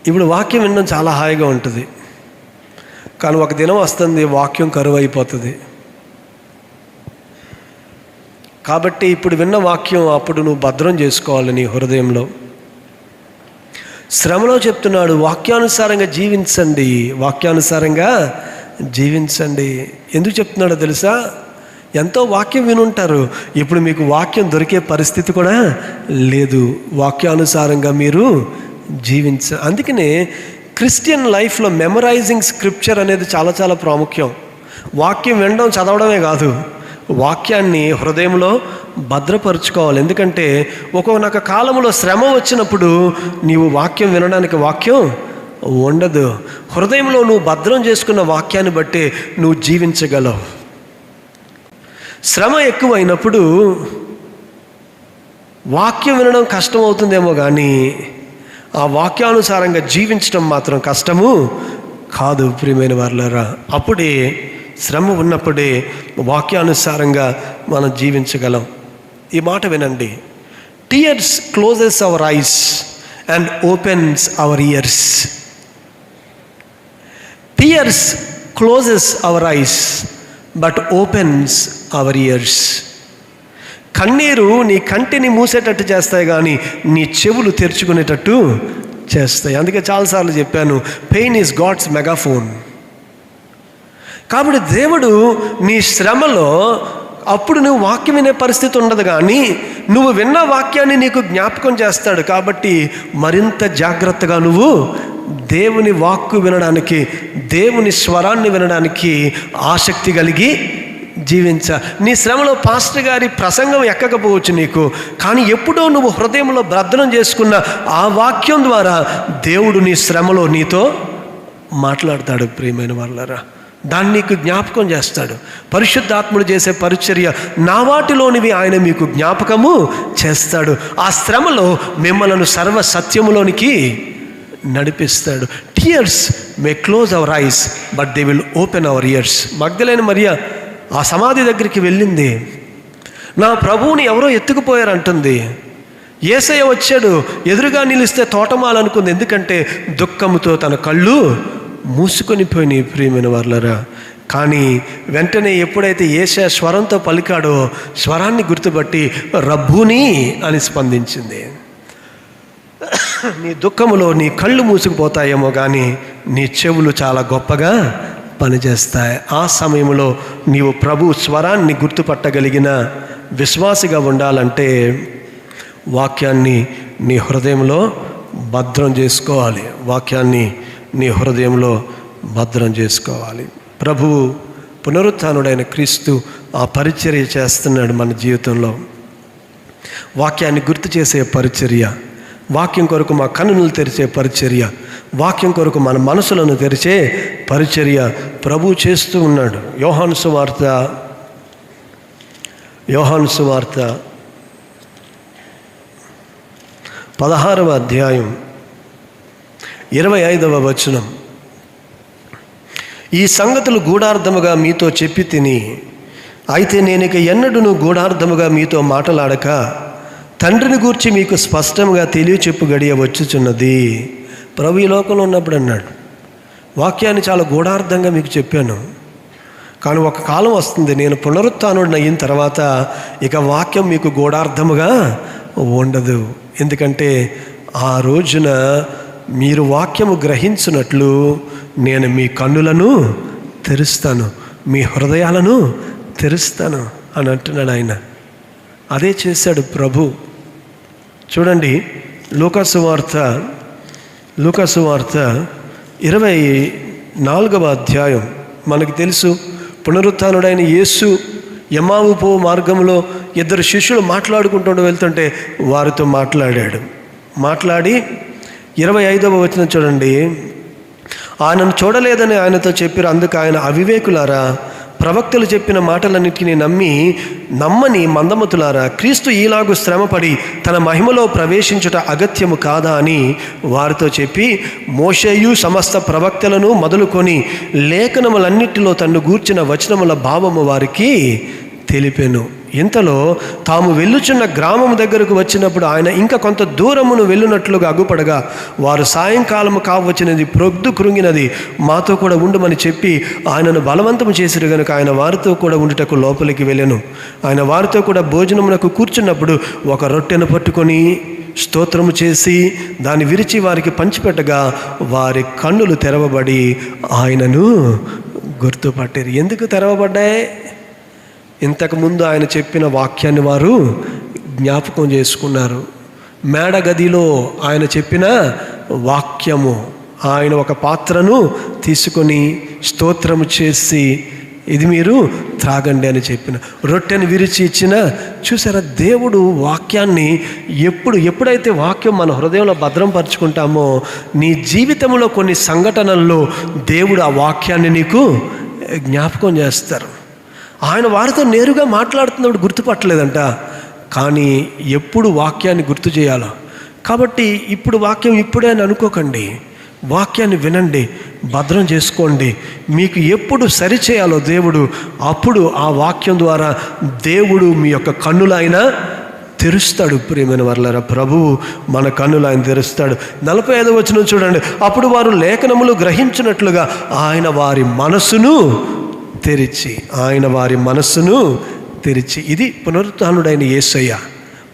Speaker 1: ఇప్పుడు వాక్యం వినడం చాలా హాయిగా ఉంటుంది. కానీ ఒక దినం వస్తుంది వాక్యం కరువు అయిపోతుంది. కాబట్టి ఇప్పుడు విన్న వాక్యం అప్పుడు నువ్వు భద్రం చేసుకోవాలి నీ హృదయంలో. శ్రమలో చెప్తున్నాడు, వాక్యానుసారంగా జీవించండి, వాక్యానుసారంగా జీవించండి. ఎందుకు చెప్తున్నాడో తెలుసా? ఎంతో వాక్యం వినుంటారు, ఇప్పుడు మీకు వాక్యం దొరికే పరిస్థితి కూడా లేదు. వాక్యానుసారంగా మీరు అందుకనే క్రిస్టియన్ లైఫ్లో మెమరైజింగ్ స్క్రిప్చర్ అనేది చాలా చాలా ప్రాముఖ్యం. వాక్యం వినడం చదవడమే కాదు, వాక్యాన్ని హృదయంలో భద్రపరుచుకోవాలి. ఎందుకంటే ఒక్కొక్క కాలంలో శ్రమ వచ్చినప్పుడు నీవు వాక్యం వినడానికి వాక్యం ఉండదు. హృదయంలో నువ్వు భద్రం చేసుకున్న వాక్యాన్ని బట్టి నువ్వు జీవించగలవు. శ్రమ ఎక్కువైనప్పుడు వాక్యం వినడం కష్టం అవుతుందేమో కానీ ఆ వాక్యానుసారంగా జీవించడం మాత్రం కష్టము కాదు ప్రియమైన వారులారా. అప్పుడే శ్రమ ఉన్నప్పుడే వాక్యానుసారంగా మనం జీవించగలం. ఈ మాట వినండి. Tears closes our eyes and opens our ears. Tears closes our eyes but opens our ears. కన్నీరు నీ కంటిని మూసేటట్టు చేస్తాయి కానీ నీ చెవులు తెరుచుకునేటట్టు చేస్తాయి. అందుకే చాలాసార్లు చెప్పాను, పెయిన్ ఈజ్ గాడ్స్ మెగాఫోన్. కాబట్టి దేవుడు నీ శ్రమలో అప్పుడు నువ్వు వాక్యం వినే పరిస్థితి ఉండదు, కానీ నువ్వు విన్న వాక్యాన్ని నీకు జ్ఞాపకం చేస్తాడు. కాబట్టి మరింత జాగ్రత్తగా నువ్వు దేవుని వాక్కు వినడానికి, దేవుని స్వరాన్ని వినడానికి ఆసక్తి కలిగి నీ శ్రమలో పాస్టర్ గారి ప్రసంగం ఎక్కకపోవచ్చు నీకు, కానీ ఎప్పుడో నువ్వు హృదయంలో భద్రం చేసుకున్న ఆ వాక్యం ద్వారా దేవుడు నీ శ్రమలో నీతో మాట్లాడతాడు. ప్రియమైన వాళ్ళరా, దాన్ని నీకు జ్ఞాపకం చేస్తాడు. పరిశుద్ధాత్ముడు చేసే పరిచర్య నా వాటిలోనివి ఆయన మీకు జ్ఞాపకము చేస్తాడు. ఆ శ్రమలో మిమ్మలను సర్వ సత్యములోనికి నడిపిస్తాడు. Tears may close our eyes but they will open our ears. Magdalene మరియ ఆ సమాధి దగ్గరికి వెళ్ళింది. నా ప్రభువుని ఎవరో ఎత్తుకుపోయారు అంటుంది. యేసయ్య వచ్చాడు, ఎదురుగా నిలిస్తే తోటమాలనుకుంది. ఎందుకంటే దుఃఖముతో తన కళ్ళు మూసుకొని పోయినాయి. ప్రియమైన వాళ్ళరా, కానీ వెంటనే ఎప్పుడైతే యేసయ్య స్వరంతో పలికాడో స్వరాన్ని గుర్తుపట్టి రబ్బూని అని స్పందించింది. నీ దుఃఖములో నీ కళ్ళు మూసుకుపోతాయేమో కానీ నీ చెవులు చాలా గొప్పగా పనిచేస్తాయి. ఆ సమయంలో నీవు ప్రభు స్వరాన్ని గుర్తుపట్టగలిగిన విశ్వాసిగా ఉండాలంటే వాక్యాన్ని నీ హృదయంలో భద్రం చేసుకోవాలి. వాక్యాన్ని నీ హృదయంలో భద్రం చేసుకోవాలి. ప్రభువు పునరుత్థానుడైన క్రీస్తు ఆ పరిచర్య చేస్తున్నాడు మన జీవితంలో. వాక్యాన్ని గుర్తు చేసే పరిచర్య, వాక్యం కొరకు మా కన్నులు తెరిచే పరిచర్య, వాక్యం కొరకు మన మనసులను తెరిచే పరిచర్య ప్రభు చేస్తూ ఉన్నాడు. యోహాను సువార్త 16వ అధ్యాయం 25వ వచనం. ఈ సంగతులు గూఢార్థముగా మీతో చెప్పి తిని, అయితే నేనిక ఎన్నడూను గూఢార్థముగా మీతో మాటలాడక తండ్రిని గూర్చి మీకు స్పష్టంగా తెలియచెప్పు గడియ వచ్చుచున్నది. ప్రభు ఈ లోకంలో ఉన్నప్పుడు అన్నాడు, వాక్యాన్ని చాలా గూఢార్థంగా మీకు చెప్పాను, కానీ ఒక కాలం వస్తుంది నేను పునరుత్థానుడిని అయిన తర్వాత ఇక వాక్యం మీకు గూఢార్థముగా ఉండదు. ఎందుకంటే ఆ రోజున మీరు వాక్యము గ్రహించినట్లు నేను మీ కన్నులను తెరుస్తాను, మీ హృదయాలను తెరుస్తాను అని అంటున్నాడు ఆయన. అదే చేశాడు ప్రభు. చూడండి, లూకాసు వార్త 24వ అధ్యాయం. మనకు తెలుసు, పునరుత్థానుడైన యేసు ఎమ్మావు పో మార్గంలో 2 శిష్యులు మాట్లాడుకుంటూ వెళ్తుంటే వారితో మాట్లాడి 25వ వచనం చూడండి. ఆయనను చూడలేదని ఆయనతో చెప్పారు. అందుకు ఆయన, అవివేకులారా, ప్రవక్తలు చెప్పిన మాటలన్నిటినీ నమ్మని మందమతులారా, క్రీస్తు ఈలాగు శ్రమపడి తన మహిమలో ప్రవేశించుట అగత్యము కాదా అని వారితో చెప్పి, మోషేయు సమస్త ప్రవక్తలను మొదలుకొని లేఖనములన్నిటిలో తన్ను గూర్చిన వచనముల భావము వారికి తెలిపెను. ఇంతలో తాము వెళ్ళుచున్న గ్రామం దగ్గరకు వచ్చినప్పుడు ఆయన ఇంకా కొంత దూరమును వెళ్ళునట్లుగా అగుపడగా వారు సాయంకాలము కావచ్చినది, ప్రొద్దు కృంగినది, మాతో కూడా ఉండమని చెప్పి ఆయనను బలవంతం చేసిరు గనుక ఆయన వారితో కూడా ఉండుటకు లోపలికి వెళ్ళెను. ఆయన వారితో కూడా భోజనమునకు కూర్చున్నప్పుడు ఒక రొట్టెను పట్టుకొని స్తోత్రము చేసి దాన్ని విరిచి వారికి పంచిపెట్టగా వారి కన్నులు తెరవబడి ఆయనను గుర్తుపట్టారు. ఎందుకు తెరవబడ్డాయి? ఇంతకుముందు ఆయన చెప్పిన వాక్యాన్ని వారు జ్ఞాపకం చేసుకున్నారు. మేడగదిలో ఆయన చెప్పిన వాక్యము, ఆయన ఒక పాత్రను తీసుకొని స్తోత్రము చేసి ఇది మీరు త్రాగండి అని చెప్పిన, రొట్టెను విరిచి ఇచ్చిన. చూసారా, దేవుడు వాక్యాన్ని ఎప్పుడైతే వాక్యం మన హృదయంలో భద్రంపరుచుకుంటామో నీ జీవితంలో కొన్ని సంఘటనల్లో దేవుడు ఆ వాక్యాన్ని నీకు జ్ఞాపకం చేస్తారు. ఆయన వారితో నేరుగా మాట్లాడుతున్నప్పుడు గుర్తుపట్టలేదంట, కానీ ఎప్పుడు వాక్యాన్ని గుర్తు చేయాలో. కాబట్టి ఇప్పుడు వాక్యం ఇప్పుడే అని అనుకోకండి, వాక్యాన్ని వినండి, భద్రం చేసుకోండి. మీకు ఎప్పుడు సరిచేయాలో దేవుడు, అప్పుడు ఆ వాక్యం ద్వారా దేవుడు మీ యొక్క కన్నులు ఆయన తెరుస్తాడు. ప్రియమైన వర్లారా, ప్రభువు మన కన్నులు ఆయన తెరుస్తాడు. 45వ వచనం చూడండి. అప్పుడు వారు లేఖనములు గ్రహించినట్లుగా ఆయన వారి మనస్సును తెరిచి ఇది పునరుత్థానుడైన యేసయ్య,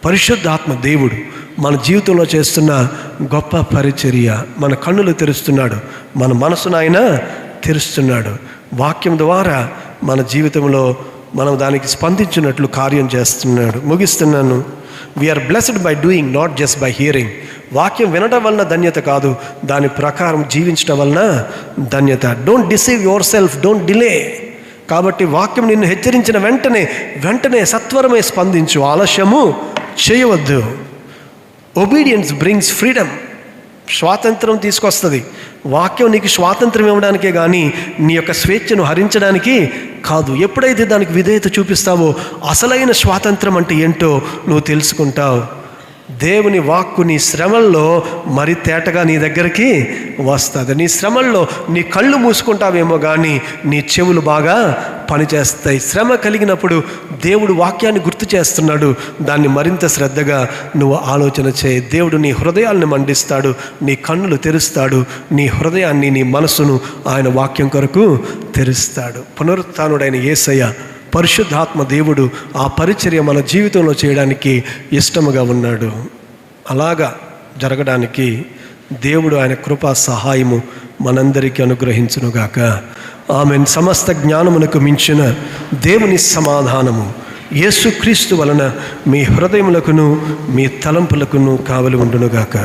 Speaker 1: పరిశుద్ధాత్మ దేవుడు మన జీవితంలో చేస్తున్న గొప్ప పరిచర్య. మన కన్నులు తెరుస్తున్నాడు, మన మనసును ఆయన తెరుస్తున్నాడు. వాక్యం ద్వారా మన జీవితంలో మనం దానికి స్పందించినట్లు కార్యం చేస్తున్నాడు. ముగిస్తున్నాను. We are blessed by doing, not just by hearing. వాక్యం వినడం వలన ధన్యత కాదు, దాని ప్రకారం జీవించడం వలన ధన్యత. Don't deceive your self, don't delay. కాబట్టి వాక్యం నిన్ను హెచ్చరించిన వెంటనే సత్వరమే స్పందించు, ఆలస్యము చేయవద్దు. ఒబీడియన్స్ బ్రింగ్స్ ఫ్రీడమ్, స్వాతంత్రం తీసుకొస్తుంది. వాక్యం నీకు స్వాతంత్రం ఇవ్వడానికే కానీ నీ యొక్క స్వేచ్ఛను హరించడానికి కాదు. ఎప్పుడైతే దానికి విధేయత చూపిస్తావో అసలైన స్వాతంత్రం అంటే ఏంటో నువ్వు తెలుసుకుంటావు. దేవుని వాక్కు నీ శ్రమల్లో మరి తేటగా నీ దగ్గరికి వస్తుంది. నీ శ్రమల్లో నీ కళ్ళు మూసుకుంటావేమో కానీ నీ చెవులు బాగా పనిచేస్తాయి. శ్రమ కలిగినప్పుడు దేవుడు వాక్యాన్ని గుర్తు చేస్తున్నాడు, దాన్ని మరింత శ్రద్ధగా నువ్వు ఆలోచన చేయి. దేవుడు నీ హృదయాన్ని మండిస్తాడు, నీ కన్నులు తెరుస్తాడు, నీ హృదయాన్ని, నీ మనసును ఆయన వాక్యం కొరకు తెరుస్తాడు. పునరుత్థానుడైన యేసయ్య, పరిశుద్ధాత్మ దేవుడు ఆ పరిచర్య మన జీవితంలో చేయడానికి ఇష్టముగా ఉన్నాడు. అలాగా జరగడానికి దేవుడు ఆయన కృపా సహాయము మనందరికీ అనుగ్రహించునుగాక. ఆమెన్. సమస్త జ్ఞానమునకు మించిన దేవుని సమాధానము యేసుక్రీస్తు వలన మీ హృదయములకును మీ తలంపులకును కావలి ఉండునుగాక.